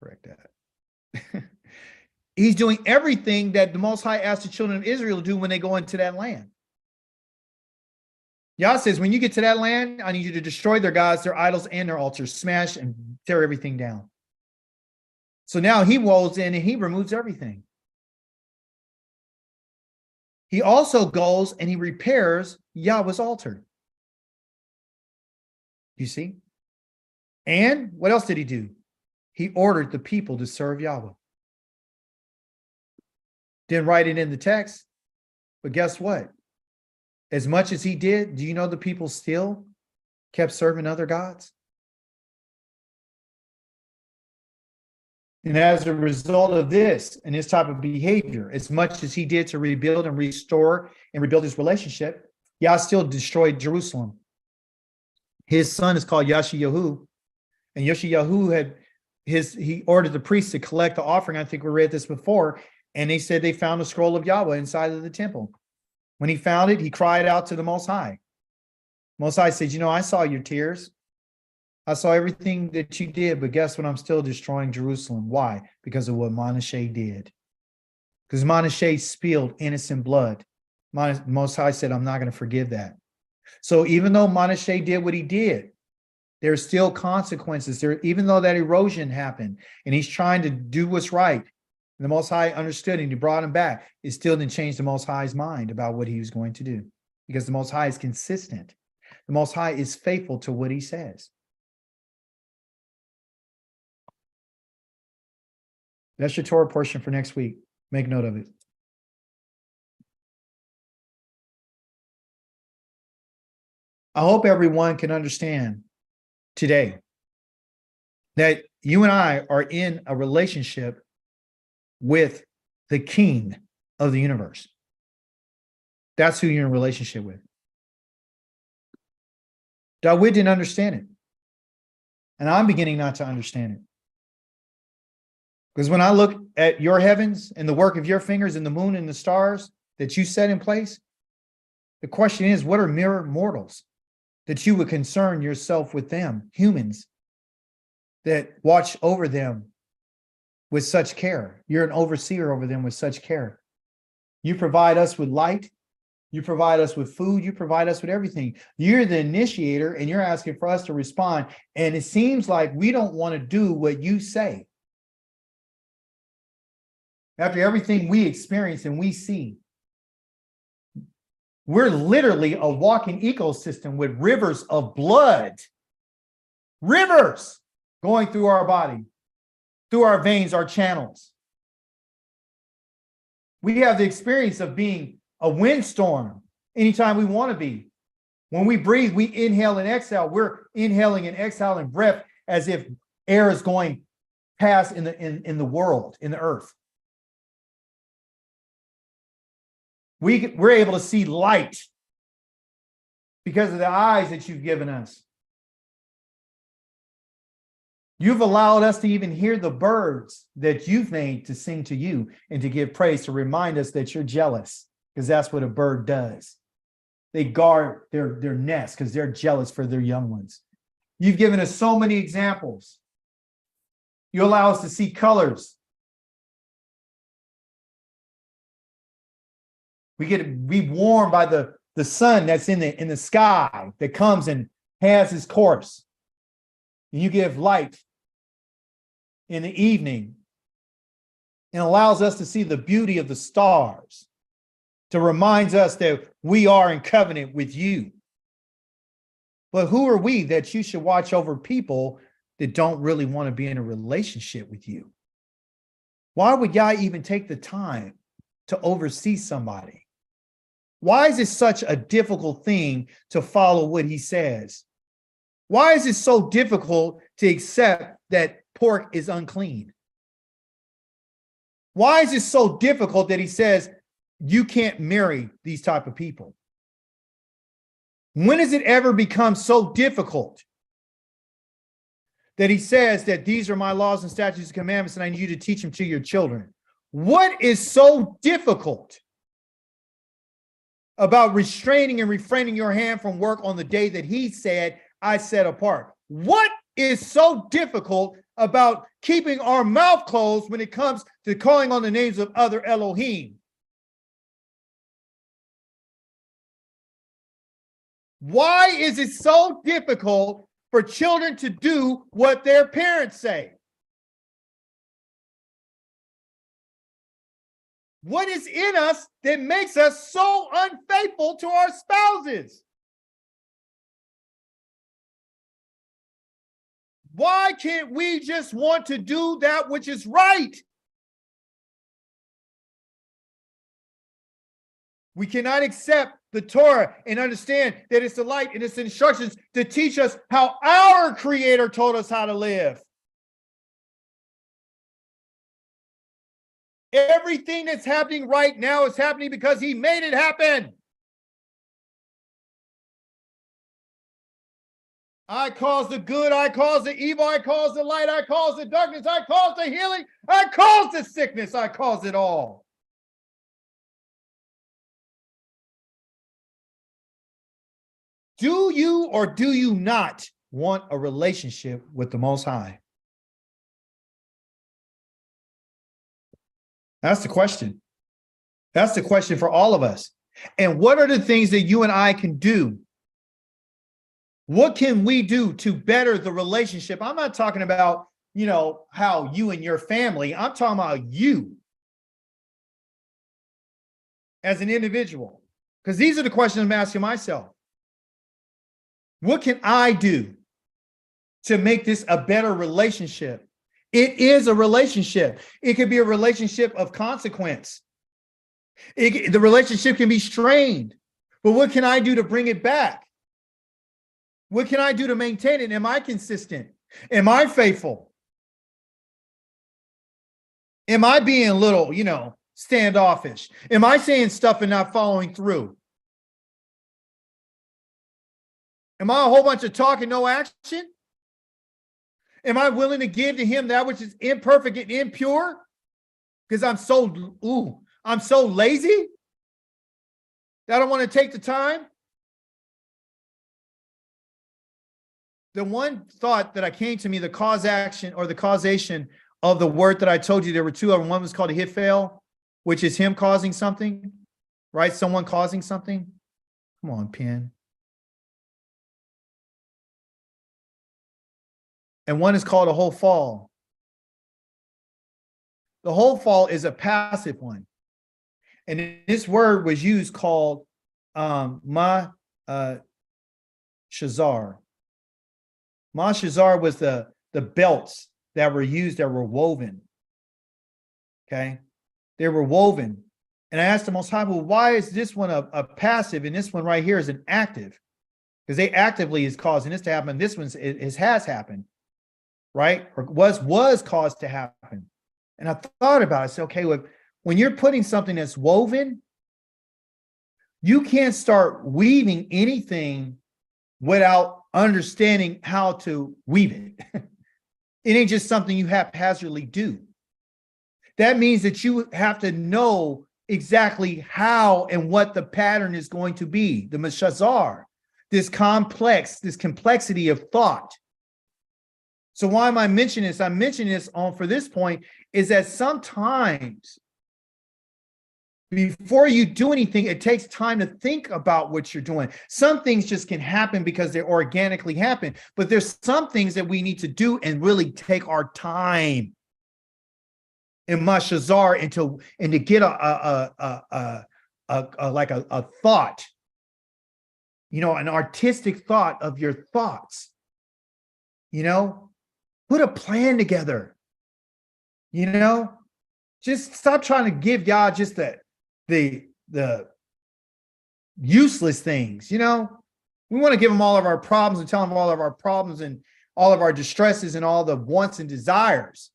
correct that. He's doing everything that the Most High asked the children of Israel to do when they go into that land. Yah says, when you get to that land, I need you to destroy their gods, their idols, and their altars, smash and tear everything down. So now he rolls in and he removes everything. He also goes and he repairs Yahweh's altar. You see? And what else did he do? He ordered the people to serve Yahweh. Didn't write it in the text, but guess what? As much as he did, do you know the people still kept serving other gods? And as a result of this and this type of behavior, as much as he did to rebuild and restore and rebuild his relationship, Yah still destroyed Jerusalem. His son is called Yashayahu, and Yashayahu he ordered the priests to collect the offering. I think we read this before, and they said they found a scroll of Yahweh inside of the temple. When he found it, he cried out to the Most High. Most High said, you know, I saw your tears. I saw everything that you did, but guess what? I'm still destroying Jerusalem. Why? Because of what Manasseh did. Because Manasseh spilled innocent blood. Most High said, I'm not going to forgive that. So even though Manasseh did what he did, there's still consequences there, even though that erosion happened and he's trying to do what's right. And the Most High understood and he brought him back. It still didn't change the Most High's mind about what he was going to do, because the Most High is consistent. The Most High is faithful to what he says. That's your Torah portion for next week. Make note of it. I hope everyone can understand today that you and I are in a relationship with the King of the universe. That's who you're in a relationship with. David didn't understand it. And I'm beginning not to understand it. Because when I look at your heavens and the work of your fingers and the moon and the stars that you set in place, the question is, what are mere mortals that you would concern yourself with them, humans, that watch over them with such care? You're an overseer over them with such care. You provide us with light. You provide us with food. You provide us with everything. You're the initiator and you're asking for us to respond. And it seems like we don't want to do what you say. After everything we experience and we see, we're literally a walking ecosystem with rivers of blood, rivers going through our body, through our veins, our channels. We have the experience of being a windstorm anytime we want to be. When we breathe, we inhale and exhale. We're inhaling and exhaling breath as if air is going past in the world, in the earth. We're able to see light because of the eyes that you've given us. You've allowed us to even hear the birds that you've made to sing to you and to give praise, to remind us that you're jealous, because that's what a bird does. They guard their nest because they're jealous for their young ones. You've given us so many examples. You allow us to see colors. We get to be warmed by the sun that's in the sky that comes and has its course. And you give light in the evening and allows us to see the beauty of the stars, to remind us that we are in covenant with you. But who are we that you should watch over people that don't really want to be in a relationship with you? Why would Yah even take the time to oversee somebody? Why is it such a difficult thing to follow what he says? Why is it so difficult to accept that pork is unclean? Why is it so difficult that he says you can't marry these type of people? When has it ever become so difficult that he says that these are my laws and statutes and commandments and I need you to teach them to your children? What is so difficult about restraining and refraining your hand from work on the day that he said, I set apart? What is so difficult about keeping our mouth closed when it comes to calling on the names of other Elohim? Why is it so difficult for children to do what their parents say? What is in us that makes us so unfaithful to our spouses? Why can't we just want to do that which is right? We cannot accept the Torah and understand that it's the light and its instructions to teach us how our Creator told us how to live. Everything that's happening right now is happening because He made it happen. I cause the good, I cause the evil, I cause the light, I cause the darkness, I cause the healing, I cause the sickness, I cause it all. Do you or do you not want a relationship with the Most High? That's the question. That's the question for all of us. And what are the things that you and I can do? What can we do to better the relationship? I'm not talking about, how you and your family. I'm talking about you as an individual. Because these are the questions I'm asking myself. What can I do to make this a better relationship? It is a relationship. It could be a relationship of consequence. The relationship can be strained. But what can I do to bring it back? What can I do to maintain it? Am I consistent? Am I faithful? Am I being a little, standoffish? Am I saying stuff and not following through? Am I a whole bunch of talk and no action? Am I willing to give to him that which is imperfect and impure? Because I'm so lazy that I don't want to take the time. The one thought that came to me, the causation of the word that I told you, there were two of them. One was called a hifel, which is him causing something, right? Someone causing something. Come on, pen. And one is called a whole fall. The whole fall is a passive one. And this word was used called shazar. Ma shazar was the belts that were used that were woven. Okay. They were woven. And I asked the Most High, well, why is this one a passive and this one right here is an active? Because they actively is causing this to happen. This one has happened. Right? Or was caused to happen. And I thought about it. I said, okay, well, when you're putting something that's woven, you can't start weaving anything without understanding how to weave it. It ain't just something you haphazardly do. That means that you have to know exactly how and what the pattern is going to be. The mashazar, this complexity of thought. So why am I mentioning this? I'm mentioning this for this point is that sometimes before you do anything, it takes time to think about what you're doing. Some things just can happen because they organically happen, but there's some things that we need to do and really take our time in Mashazar and to get a thought, an artistic thought of your thoughts, put a plan together, just stop trying to give y'all just the useless things. We want to give him all of our problems and tell him all of our problems and all of our distresses and all the wants and desires.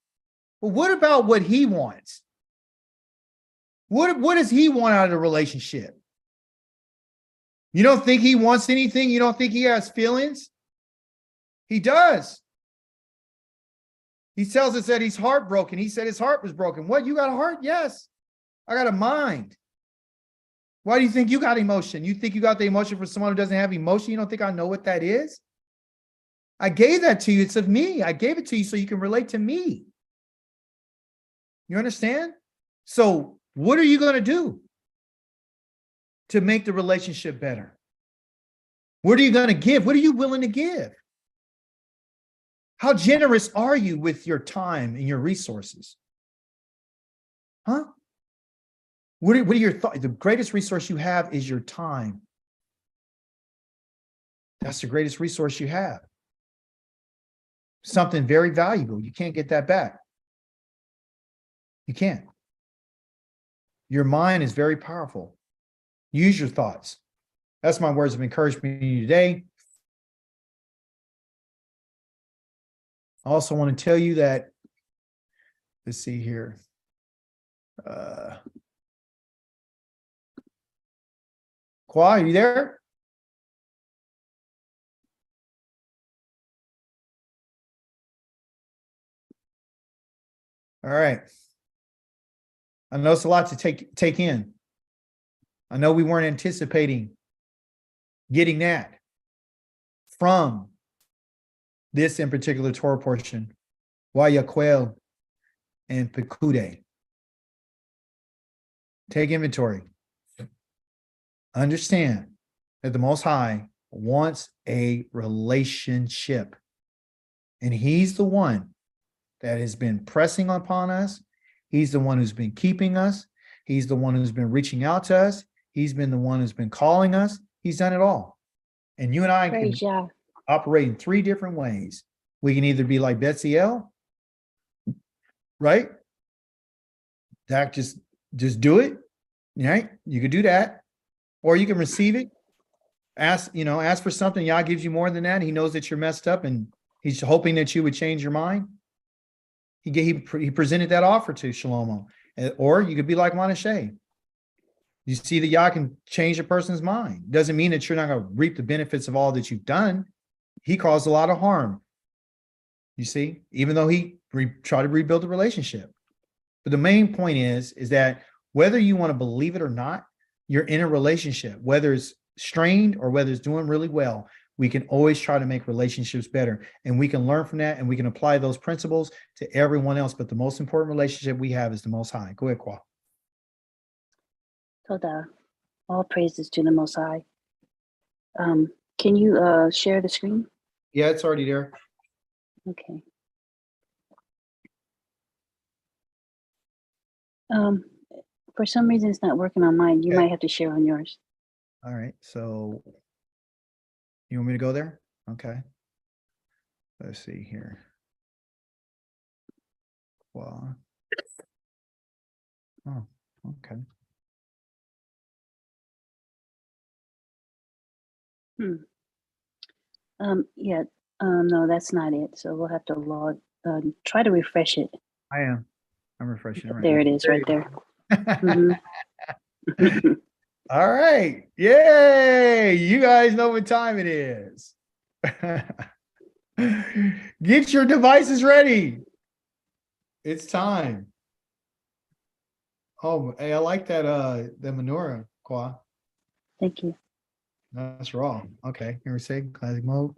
But what about what he wants? What does he want out of the relationship? You don't think he wants anything? You don't think he has feelings? He does. He tells us that he's heartbroken. He said his heart was broken. What? You got a heart? Yes. I got a mind. Why do you think you got emotion? You think you got the emotion for someone who doesn't have emotion? You don't think I know what that is? I gave that to you. It's of me. I gave it to you so you can relate to me. You understand? So what are you going to do to make the relationship better? What are you going to give? What are you willing to give? How generous are you with your time and your resources? Huh? What are your thoughts? The greatest resource you have is your time. That's the greatest resource you have. Something very valuable. You can't get that back. You can't. Your mind is very powerful. Use your thoughts. That's my words of encouragement to you today. I also want to tell you that, let's see here. Kwa, are you there? All right. I know it's a lot to take in. I know we weren't anticipating getting that from this in particular Torah portion, YAH and Pekude. Take inventory. Understand that the Most High wants a relationship. And he's the one that has been pressing upon us. He's the one who's been keeping us. He's the one who's been reaching out to us. He's been the one who's been calling us. He's done it all. And you and I can operate in three different ways. We can either be like Betsy L, right? That just do it, right? You could do that. Or you can receive it. Ask for something. YAH gives you more than that. He knows that you're messed up and he's hoping that you would change your mind. He presented that offer to Shlomo. Or you could be like Monashe. You see that YAH can change a person's mind. Doesn't mean that you're not going to reap the benefits of all that you've done. He caused a lot of harm. You see, even though he tried to rebuild the relationship. But the main point is that whether you want to believe it or not, you're in a relationship, whether it's strained or whether it's doing really well. We can always try to make relationships better, and we can learn from that, and we can apply those principles to everyone else. But the most important relationship we have is the Most High. Go ahead, Kwa. Toda. All praises to the Most High. Can you share the screen? Yeah, it's already there. Okay. For some reason, it's not working on mine. You might have to share on yours. All right. So you want me to go there? Okay. Let's see here. Well, oh, okay. No, that's not it. So we'll have to try to refresh it. I'm refreshing it right there now. It is right there. Mhm. All right. Yay. You guys know what time it is. Get your devices ready. It's time. Oh, hey, I like that the menorah, Kwa. Thank you. That's raw. Okay, here we say classic mode.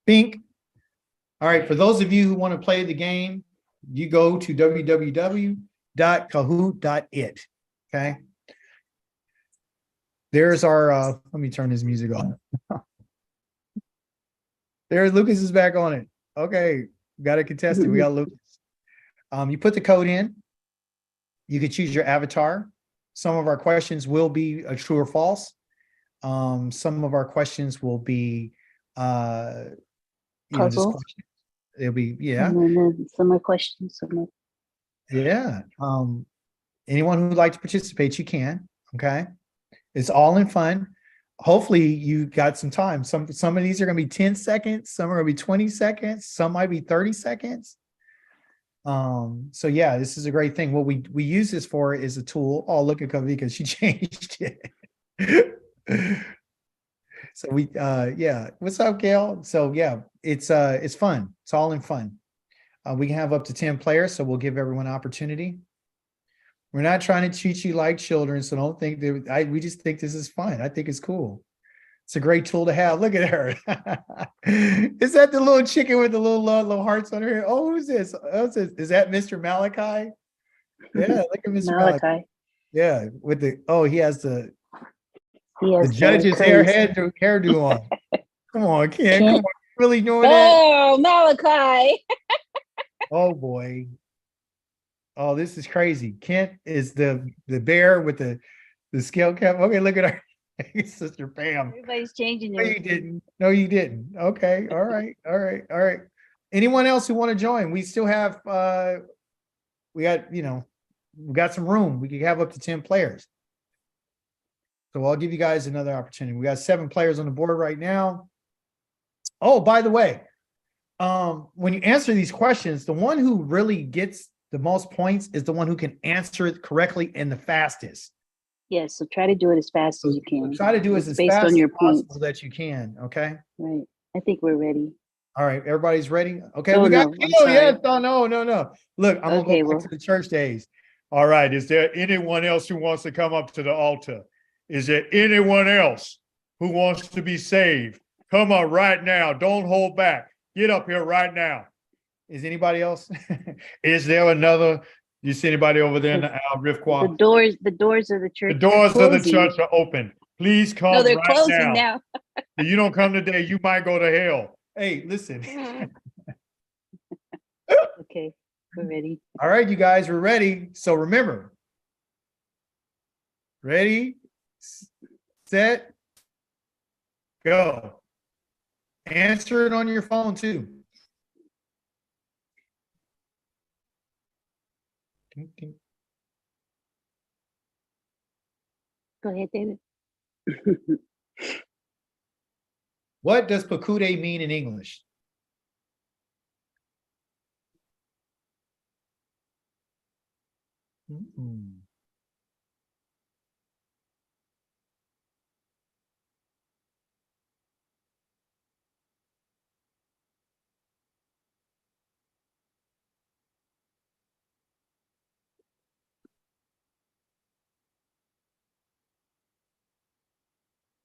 Pink. All right, for those of you who want to play the game, you go to www.kahoot.it. Okay. There's our let me turn this music on. There's Lucas is back on it. Okay, got a contestant. We got Lucas. You put the code in. You can choose your avatar. Some of our questions will be a true or false. Some of our questions will be just questions. It'll be, yeah. And then some more questions. Yeah. Anyone who'd like to participate, you can. Okay. It's all in fun. Hopefully you got some time. Some of these are going to be 10 seconds. Some are going to be 20 seconds. Some might be 30 seconds. So yeah, this is a great thing. What we use this for is a tool. Oh, look at Kavika. She changed it. So yeah. What's up, Gail? So yeah, it's fun. It's all in fun. We can have up to 10 players, so we'll give everyone opportunity. We're not trying to treat you like children, so don't think that we just think this is fun. I think it's cool. It's a great tool to have. Look at her. Is that the little chicken with the little hearts on her head? Oh, who's this? Is that Mr. Malachi? Yeah, look at Mr. Malachi. Yeah, with he has the judge's hairdo on. Come on, Ken. Come on. You really doing that? Oh, Malachi. Oh boy. Oh, this is crazy. Kent is the bear with the scale cap. Okay, look at her. Sister Pam. Everybody's changing No, their. you didn't. No, you didn't. Okay. All right. All right. All right. Anyone else who want to join? We still have we got some room. We could have up to 10 players. So I'll give you guys another opportunity. We got 7 players on the board right now. Oh, by the way, when you answer these questions, the one who really gets the most points is the one who can answer it correctly and the fastest. Yes, so try to do it as fast as you can. Try to do it as based fast on your as possible points. that you can. Okay. Right. I think we're ready. All right. Everybody's ready. Okay. Oh, We got. no, I'm Oh, sorry. yes. Oh, no. Look, I'm Okay, gonna go back to the church days. All right. Is there anyone else who wants to come up to the altar? Is there anyone else who wants to be saved? Come on right now. Don't hold back. Get up here right now. Is anybody else? Is there another? You see anybody over there in the Rift The Quad? doors of the church. The doors are of the closing. church are open. Please come No, they're right closing now. now. If you don't come today, you might go to hell. Hey, listen. Okay, we're ready. All right, you guys, we're ready. So remember, ready, set, go. Answer it on your phone too. Go ahead, David. What does pakude mean in English?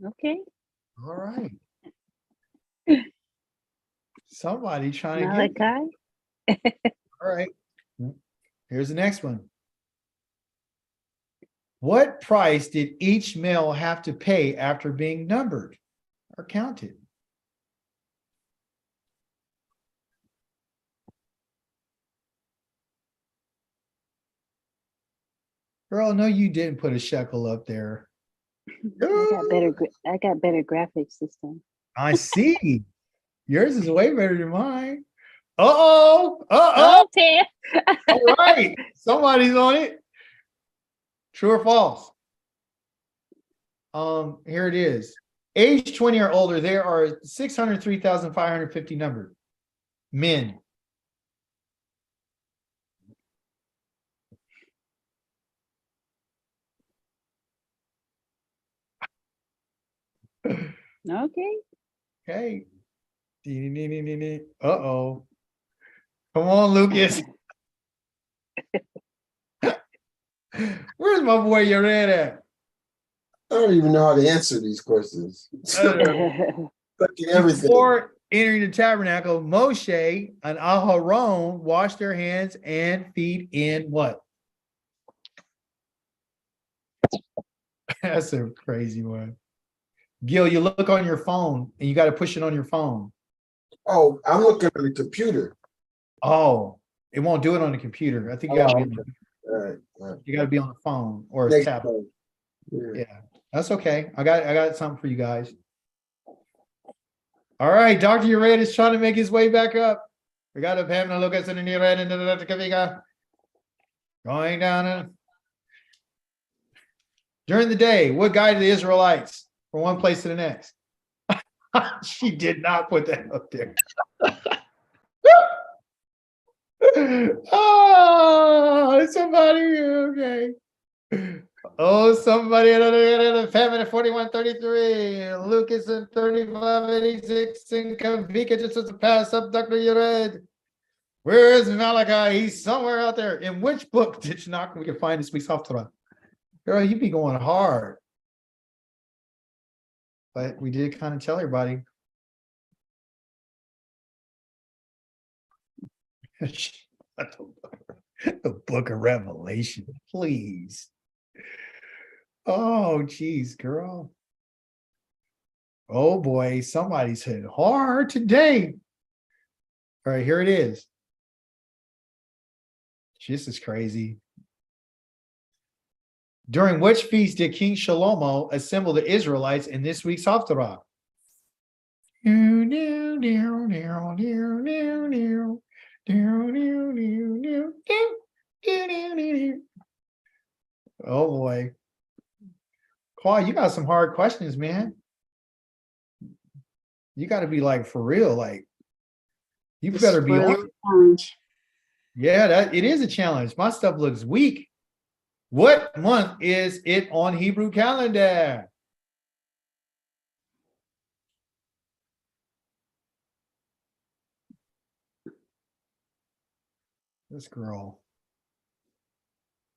Okay. All right. Somebody trying to get Malachi. All right. Here's the next one. What price did each male have to pay after being numbered or counted? Girl, no, you didn't put a shekel up there. I got better graphics this time. I see. Yours is way better than mine. Uh-oh. Tam. All right. Somebody's on it. True or false? Here it is. Age 20 or older, there are 603,550 numbered men. Okay. Okay. Uh-oh. Come on, Lucas. Where's my boy Yared at? I don't even know how to answer these questions. Fucking everything. Before entering the tabernacle, Moshe and Aharon washed their hands and feet in what? That's a crazy one. Gil, you look on your phone and you got to push it on your phone. Oh, I'm looking at the computer. Oh, it won't do it on the computer. I think you got to be, All right. you got to be on the phone or a Next tablet. one. Yeah. Yeah, that's okay. I got something for you guys. All right, Dr. Ured is trying to make his way back up. We got to having a look at the Ured into the Kaviga. Going down. During the day, what guided the Israelites from one place to the next? She did not put that up there. Oh, somebody, okay. Oh, somebody, famine at 4133, Lucas in 3586, and Kavika just as a pass up, Dr. Yared. Where is Malachi? He's somewhere out there. In which book did you knock we can find this week's Haftarah? Girl, you be going hard. But we did kind of tell everybody. The book of Revelation, please. Oh, geez, girl. Oh boy, somebody's hit hard today. All right, here it is. This is crazy. During which feast did King Shlomo assemble the Israelites in this week's Haftarah? Oh boy. Claude, you got some hard questions, man. You got to be like for real, like you This better is be for a on. little challenge. Yeah, that it is a challenge. My stuff looks weak. What month is it on Hebrew calendar? This girl,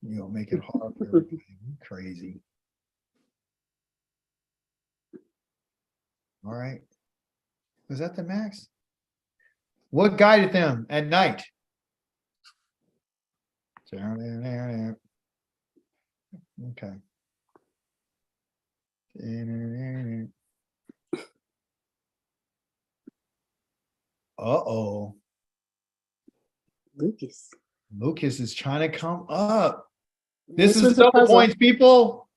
make it hard for everybody. Crazy. All right. Was that the max? What guided them at night? Okay. Uh-oh. Lucas. Lucas is trying to come up. This is was a double puzzle. points, people.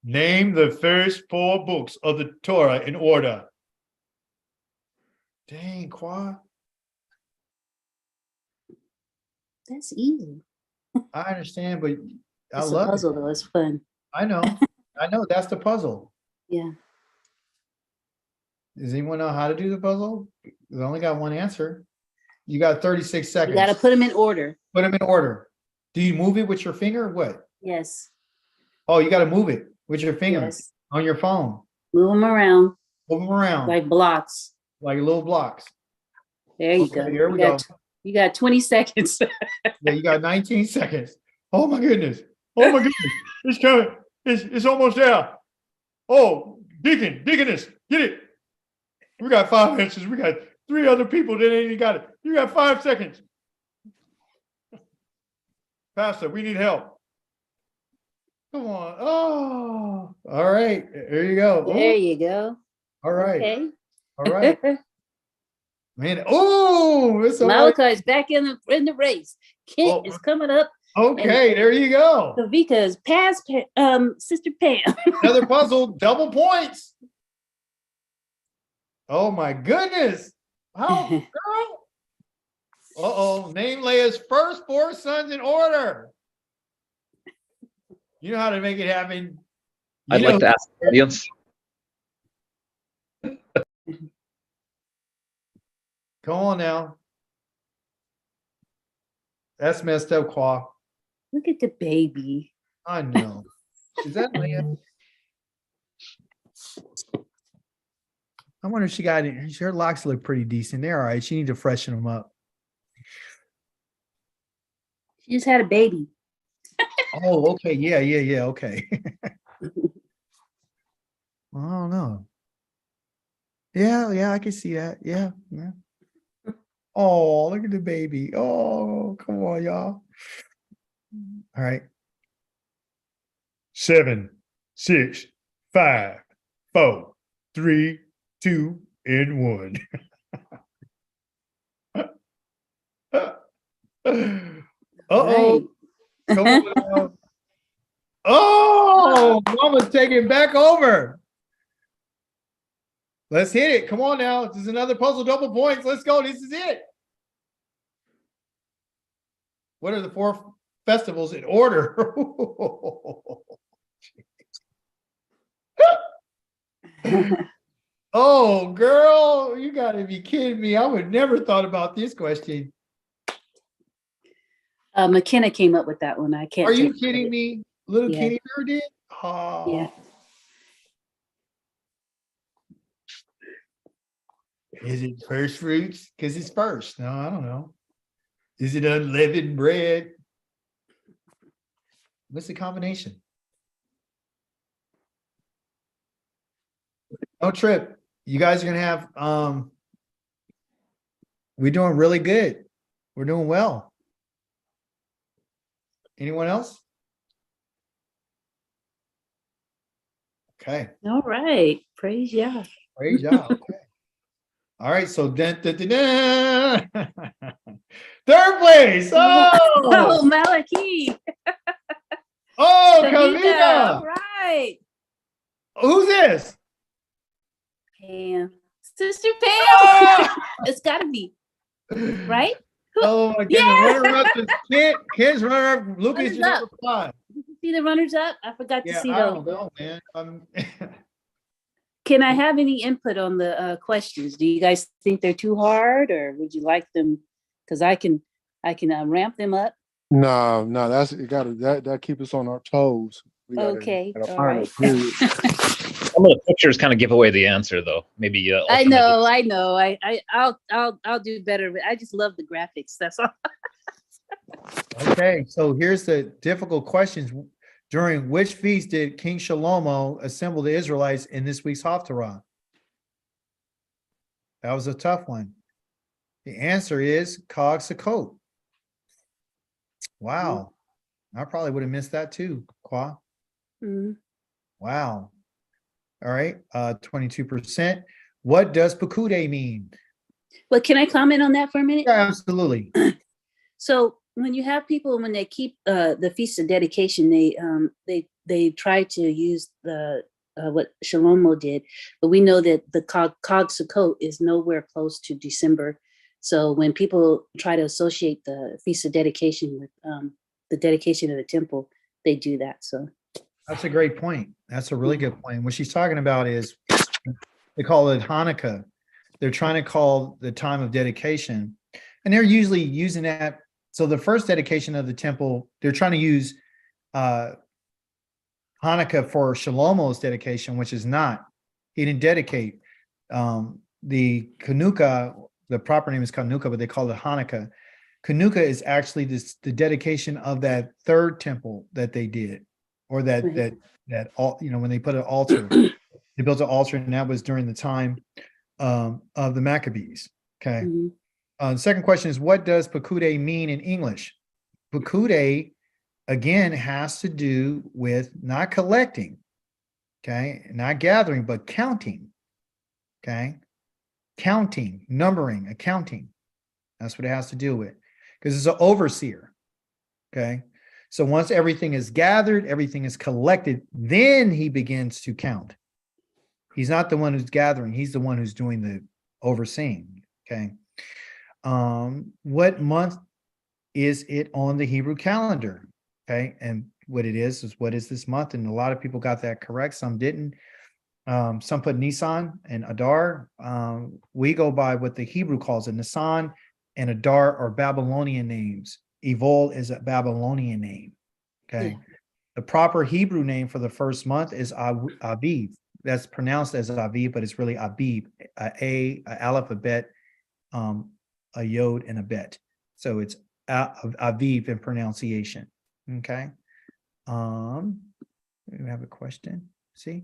Name the first 4 books of the Torah in order. Dang, Qua. That's easy. I understand, but I It's a love puzzle it. though. It's fun. I know. I know. That's the puzzle. Yeah. Does anyone know how to do the puzzle? We only got one answer. You got 36 You seconds. got to put them in order. Put them in order. Do you move it with your finger or what? Yes. Oh, you got to move it with your finger Yes. on your phone. Move them around Move them around like blocks. like little blocks. There you Okay, go. here we You got- go. You got 20 seconds. Yeah, you got 19 seconds. Oh my goodness. Oh my goodness. It's coming. It's almost there. Oh, Deaconess, get it. We got 5 answers. We got 3 other people that ain't even got it. You got 5 seconds. Pastor, we need help. Come on. Oh, all right. There you go. There Ooh, you go. all right. Okay. All right. Man. Oh, it's all right. Malachi is back in the race. Kent Oh. is coming up. Okay, there you go. Kavika is past Sister Pam. Another puzzle, double points. Oh my goodness. How girl? Uh-oh. Name Leah's first 4 sons in order. You know how to make it happen. I'd like to ask the audience. Come on now. That's messed up, Qua. Look at the baby. I know. Is that Leah? I wonder if she got it. Her locks look pretty decent. They're all right. She need to freshen them up. She just had a baby. Oh, okay. Yeah. Okay. I don't know. Yeah, I can see that. Yeah. Oh, look at the baby. Oh, come on, y'all. All right. 7, 6, 5, 4, 3, 2, and 1. Uh-oh. Right. Come on now. Oh, Mama's taking back over. Let's hit it. Come on now. This is another puzzle, double points. Let's go. This is it. What are the 4 festivals in order? Oh, girl, you got to be kidding me. I would never thought about this question. McKenna came up with that one. I can't. Are you take kidding credit. me? Little Yeah. Kitty Bear did? Oh. Yeah. Is it first fruits? Because it's first. No, I don't know. Is it unleavened bread? What's the combination? No trip. You guys are gonna have we're doing really good. We're doing well. Anyone else? Okay. All right. Praise Yah. Great job. Okay. All right. So then, third place. Oh, Oh, Malachi. oh, Kavita. All Kavita. right. Who's this? Pam. Sister Pam. Oh, It's got to be, right? oh my goodness. Yeah. Runner up is Kent. Kent's runner up. Lucas, Runners you're up. number 5. Did you see the runners up? I forgot to Yeah, see I those. don't know, man. Can I have any input on the questions? Do you guys think they're too hard, or would you like them? Because I can ramp them up. No, that's it. Got to that keep us on our toes. We gotta, Okay, gotta all find right. it, period. Some of the pictures kind of give away the answer, though. Maybe. I know. I'll do better. But I just love the graphics. That's all. Okay, so here's the difficult questions. During which feast did King Shlomo assemble the Israelites in this week's Haftarah? That was a tough one. The answer is Chag Sukkot. Wow. I probably would have missed that too, Kwa. Mhm. Wow. All right, 22%. What does Pekude mean? But can I comment on that for a minute? Yeah, absolutely. So when you have people, when they keep the feast of dedication, they try to use the what Shalomo did, but we know that the Chag Sukkot is nowhere close to December. So when people try to associate the feast of dedication with the dedication of the temple, they do that. So That's a great point. That's a really good point. What she's talking about is they call it Hanukkah. They're trying to call the time of dedication, and they're usually using that. So the first dedication of the temple, they're trying to use Hanukkah for Shlomo's dedication, which is not. He didn't dedicate. The Chanukah, the proper name is Chanukah, but they call it Hanukkah. Chanukah is actually the dedication of that third temple that they did, or that all, when they put an altar, they built an altar, and that was during the time of the Maccabees. Okay. mhm. The second question is, what does Pekude mean in English? Pekude, again, has to do with not collecting, okay, not gathering, but counting, okay, counting, numbering, accounting. That's what it has to do with, because it's an overseer, okay. So once everything is gathered, everything is collected, then he begins to count. He's not the one who's gathering. He's the one who's doing the overseeing, okay. What month is it on the Hebrew calendar? Okay. And what it is what is this month? And a lot of people got that correct. Some didn't. Some put Nisan and Adar. We go by what the Hebrew calls it. Nisan and Adar are Babylonian names. Evol is a Babylonian name. Okay. Yeah. The proper Hebrew name for the first month is Aviv. That's pronounced as Aviv, but it's really Abib, a alphabet, a yod and a bet. So it's Aviv in pronunciation. Okay. We have a question. See?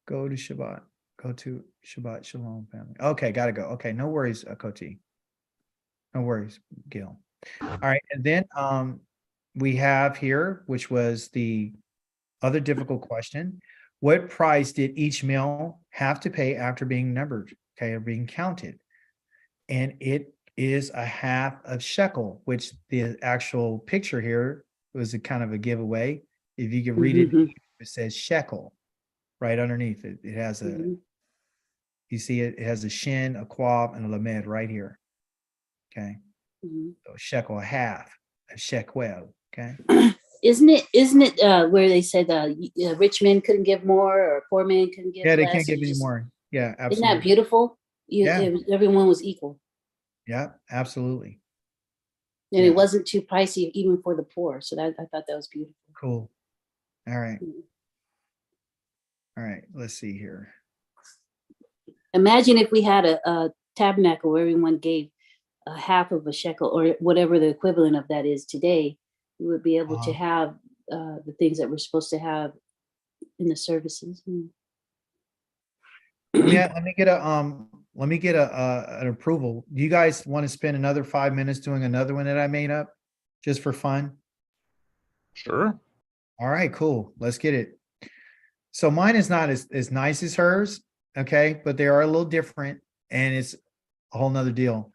Go to Shabbat. Go to Shabbat Shalom family. Okay, gotta go. Okay, no worries, Koti. No worries, Gil. All right, and then we have here, which was the other difficult question. What price did each male have to pay after being numbered, okay, or being counted? And it is a half of shekel, which the actual picture here was a kind of a giveaway. If you can read it, it says shekel right underneath it. It has a, you see it, it has a shin, a quav, and a lamed right here. Okay. So shekel, a half, a shekel. Okay. Isn't it where they said rich men couldn't give more or poor men couldn't give Yeah, they less? can't give It any just- more. Yeah, Isn't absolutely. that beautiful? Yeah. Everyone was equal. Yeah, absolutely. And Yeah. it wasn't too pricey even for the poor. So I thought that was beautiful. Cool. All right. All right, let's see here. Imagine if we had a tabernacle where everyone gave a half of a shekel or whatever the equivalent of that is today. We would be able to have the things that we're supposed to have in the services. Let me get an approval. Do you guys want to spend another 5 minutes doing another one that I made up just for fun? Sure. All right, cool. Let's get it. So mine is not as nice as hers, okay, but they are a little different and it's a whole nother deal.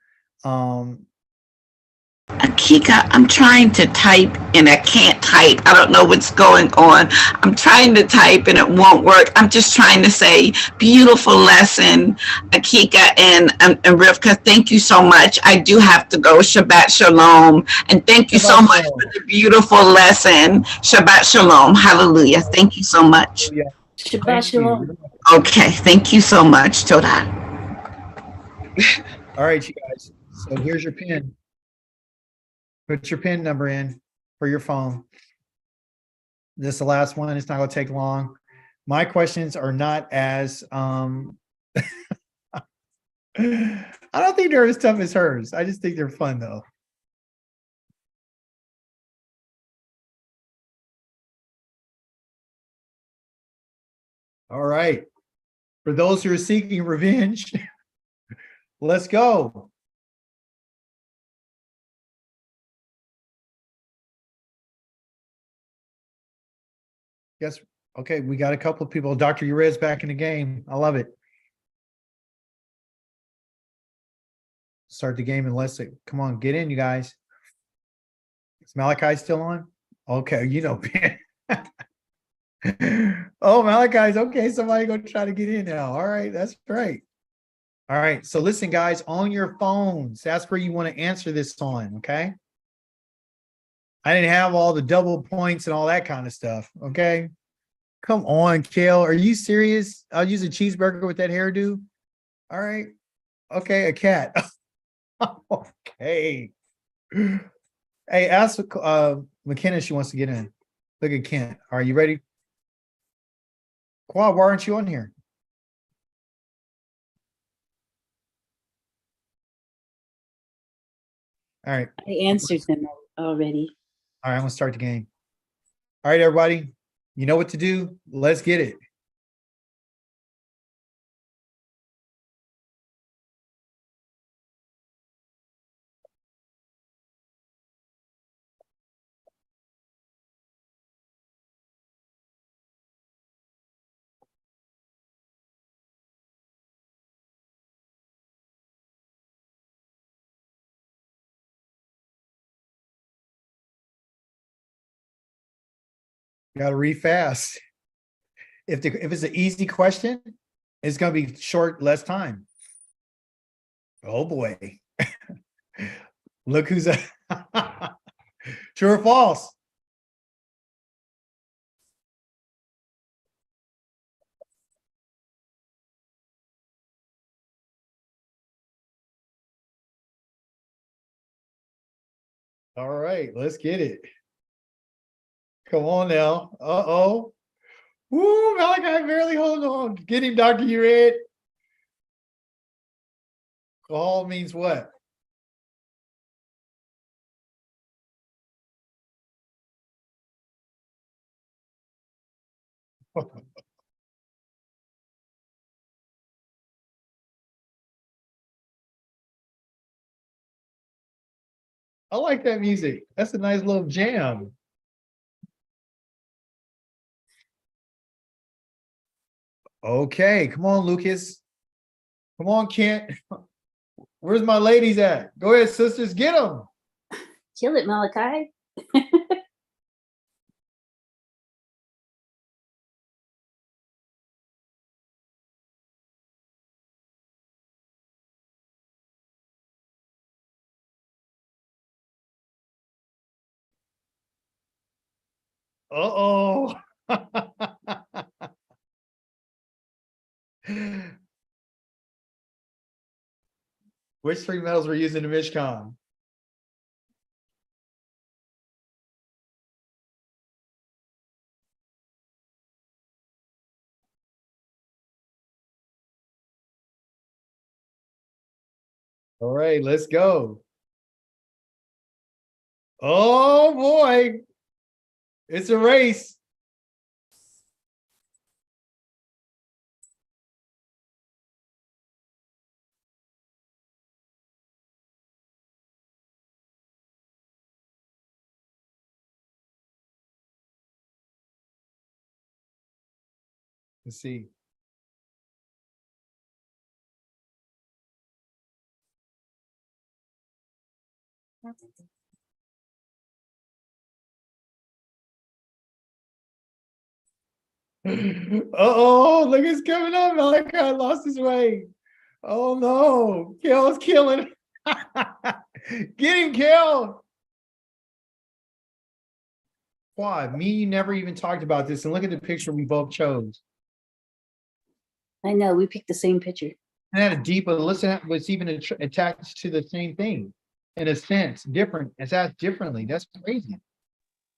Akika, I'm trying to type and I can't type. I don't know what's going on. I'm trying to type and it won't work. I'm just trying to say beautiful lesson, Akika and Rivka. Thank you so much. I do have to go. Shabbat Shalom. And thank you so much for the beautiful lesson. Shabbat Shalom. Hallelujah. Thank you so much. Shabbat Shalom. Okay. Thank you so much. Toda. All right, you guys. So here's your pin. Put your PIN number in for your phone. This is the last one. It's not going to take long. My questions are not as I don't think they're as tough as hers. I just think they're fun though. All right. For those who are seeking revenge, let's go. Yes. Okay, we got a couple of people. Dr. Urez back in the game. I love it. Start the game in less. Come on, get in, you guys. Is Malachi still on? Okay, you know. Oh, Malachi's okay. Somebody gonna try to get in now. All right, that's great. All right, so listen, guys, on your phones, that's where you want to answer this on, okay? I didn't have all the double points and all that kind of stuff, okay? Come on, Kale, are you serious? I'll use a cheeseburger with that hairdo. All right, okay, a cat. Okay. Hey, ask McKenna, she wants to get in. Look at Kent. Are you ready? Quad, why aren't you on here? All right. I answered them already. All right, I'm gonna start the game. All right, everybody. You know what to do. Let's get it. You gotta read fast. If it's an easy question, it's gonna be short, less time. Oh boy. Look who's true or false. All right, let's get it. Come on now. Uh-oh. Woo, Malachi barely hold on. Get him, Dr. Ured. Call means what? I like that music. That's a nice little jam. Okay, come on, Lucas. Come on, Kent. Where's my ladies at? Go ahead, sisters, get them. Kill it, Malachi. Uh-oh. Which three metals were used in the Mishkan? All right, let's go. Oh boy. It's a race. Let's see. Uh-oh, look, it's coming up. Malachi lost his way. Oh no, Kel's killing. Get him, Kel. Quad, me, you never even talked about this. And look at the picture we both chose. I know, we picked the same picture. And had a deeper listen, was even attached to the same thing in a sense, different. It's asked differently. That's crazy.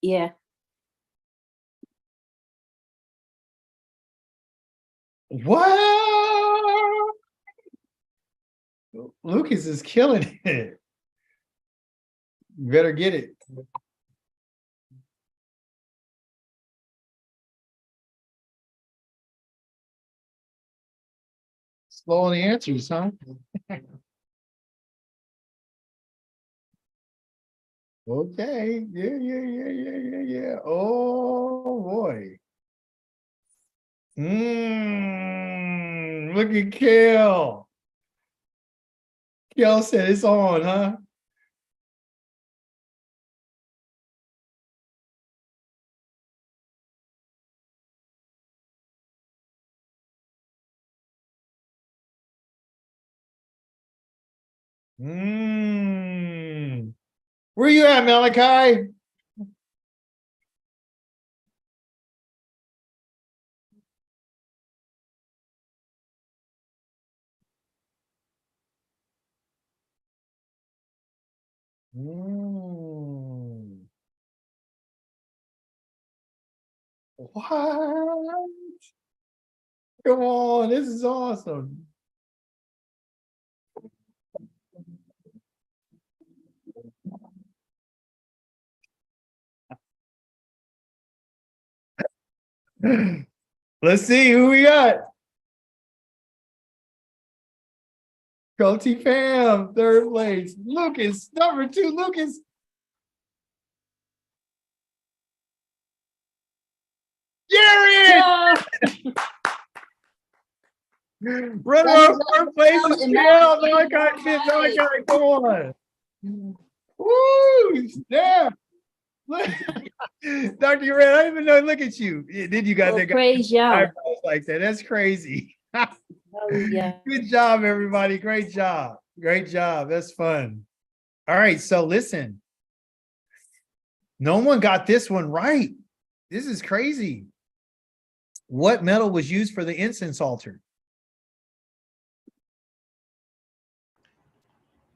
Yeah. What? Lucas is killing it. You better get it. Slow on the answers, huh? Okay. Yeah. Oh boy. Look at Kel. Kel said it's on, huh? Where you at, Malachi? What? Come on, this is awesome. Let's see who we got. Coty Fam, third place. Lucas, number 2, Lucas. Jared! Runner up first place is Kel. Malachi fifth. Malachi, come on. Woo! Yeah. Dr. Red, I didn't even know. Look at you. Then you got Well, that guy praise Yah. like that. That's crazy. Hallelujah. Good job, everybody. Great job. Great job. That's fun. All right. So listen. No one got this one right. This is crazy. What metal was used for the incense altar?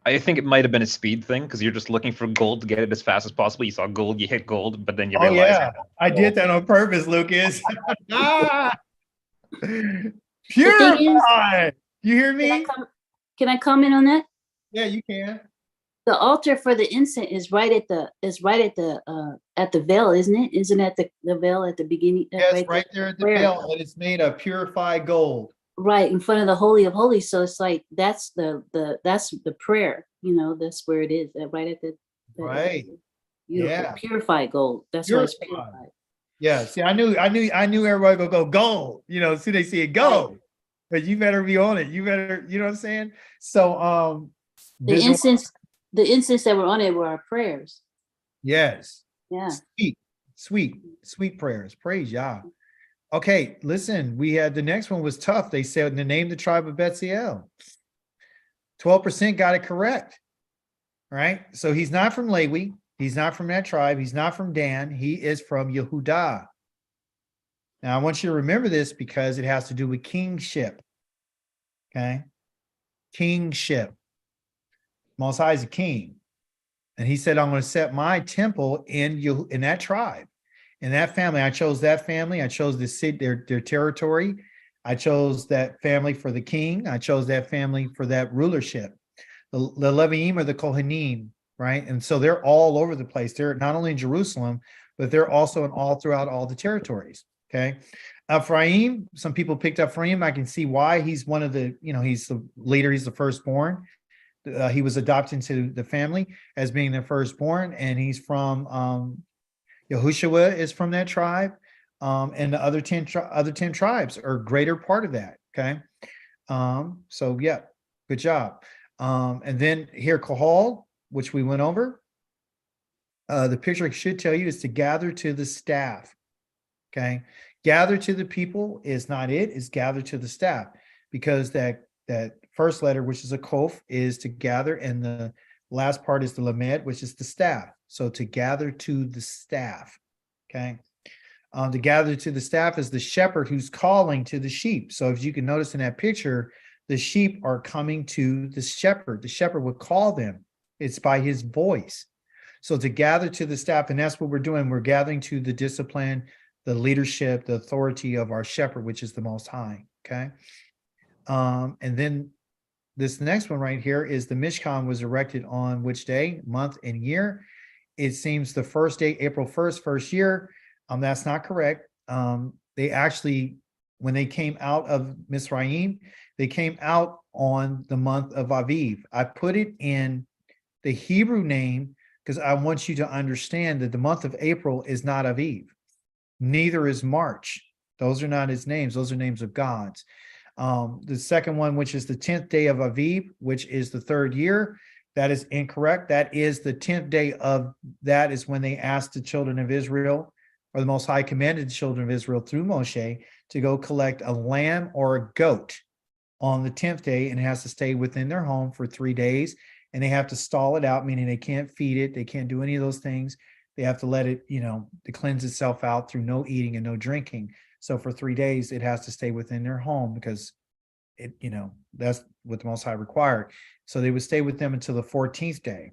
I think it might have been a speed thing because you're just looking for gold to get it as fast as possible. You saw gold, you hit gold, but then you Oh realize. yeah, I did that on purpose, Lucas. Purified. You hear me? Can I comment on that? Yeah, you can. The altar for the incense is right at the veil, isn't it? Isn't that the veil at the beginning? Yes, right there at the veil, and it's made of purified gold. Right in front of the Holy of Holies. So it's like that's the prayer. You know, that's where it is. Right at the right. Yeah, purified gold. That's why it's purified. Yeah. See, I knew everybody gonna go gold. You know, see they see it go, right. But you better be on it. You better, you know what I'm saying? So the incense that were on it were our prayers. Yes. Yeah. Sweet prayers. Praise Yah. Okay, listen, we had the next one was tough. They said to name the tribe of Betziel. 12% got it correct. All right. So he's not from Lewi. He's not from that tribe. He's not from Dan. He is from Yehudah. Now I want you to remember this because it has to do with kingship. Okay. Kingship. Most High is a king. And he said, I'm going to set my temple in that tribe. In that family, I chose that family. I chose the city, their territory. I chose that family for the king. I chose that family for that rulership. The Leviim are the Kohanim, right? And so they're all over the place. They're not only in Jerusalem, but they're also in all throughout all the territories. Okay. Ephraim, some people picked up Ephraim. I can see why. He's one of the, he's the leader, he's the firstborn. He was adopted into the family as being the firstborn, and he's from Yahushua is from that tribe. And the other 10 tribes are a greater part of that. Okay. So yeah, good job. And then here, Kahal, which we went over. The picture should tell you is to gather to the staff. Okay. Gather to the people is not it, is gather to the staff, because that first letter, which is a kof, is to gather, and the last part is the lamed, which is the staff. So to gather to the staff. Okay. To gather to the staff is the shepherd who's calling to the sheep. So if you can notice in that picture, the sheep are coming to the shepherd. The shepherd would call them. It's by his voice. So to gather to the staff, and that's what we're doing. We're gathering to the discipline, the leadership, the authority of our shepherd, which is the Most High. Okay. And then this next one right here is the Mishkan was erected on which day, month, and year. It seems the first day, April 1st, first year. That's not correct. They actually, when they came out of Mizraim, they came out on the month of Aviv. I put it in the Hebrew name because I want you to understand that the month of April is not Aviv. Neither is March. Those are not his names. Those are names of gods. The second one, which is the 10th day of Aviv, which is the third year, that is incorrect. That is the 10th day of, that is when they asked the children of Israel, or the Most High commanded the children of Israel through Moshe to go collect a lamb or a goat on the 10th day, and it has to stay within their home for 3 days, and they have to stall it out, meaning they can't feed it, they can't do any of those things. They have to let it, to cleanse itself out through no eating and no drinking. So for 3 days, it has to stay within their home because it, that's what the Most High required. So they would stay with them until the 14th day.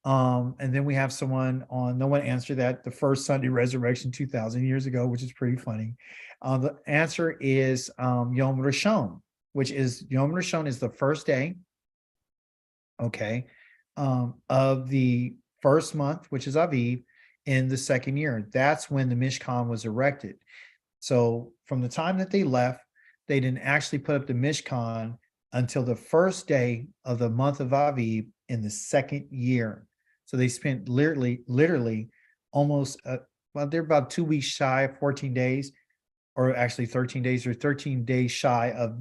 And then we have someone no one answered that, the first Sunday resurrection 2,000 years ago, which is pretty funny. The answer is Yom Rishon, which is Yom Rishon is the first day, okay, of the first month, which is Aviv, in the second year. That's when the Mishkan was erected. So from the time that they left, they didn't actually put up the Mishkan until the first day of the month of Aviv in the second year. So they spent literally almost, they're about 2 weeks shy of 14 days, or actually 13 days, or 13 days shy of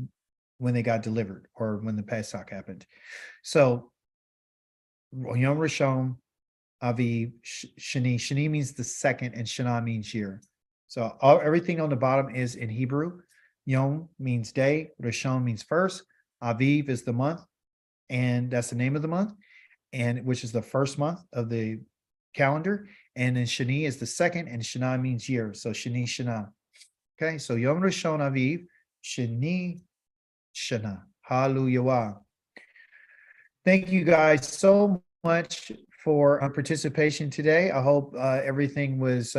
when they got delivered, or when the Pesach happened. So Yom Rishon, Aviv, Shani. Shani means the second, and Shana means year. So everything on the bottom is in Hebrew. Yom means day, Rishon means first, Aviv is the month, and that's the name of the month, and which is the first month of the calendar, and then Shani is the second, and Shana means year. So Shani, Shana. Okay, so Yom Rishon Aviv, Shani, Shana. Hallelujah. Thank you guys so much for participation today. I hope everything was,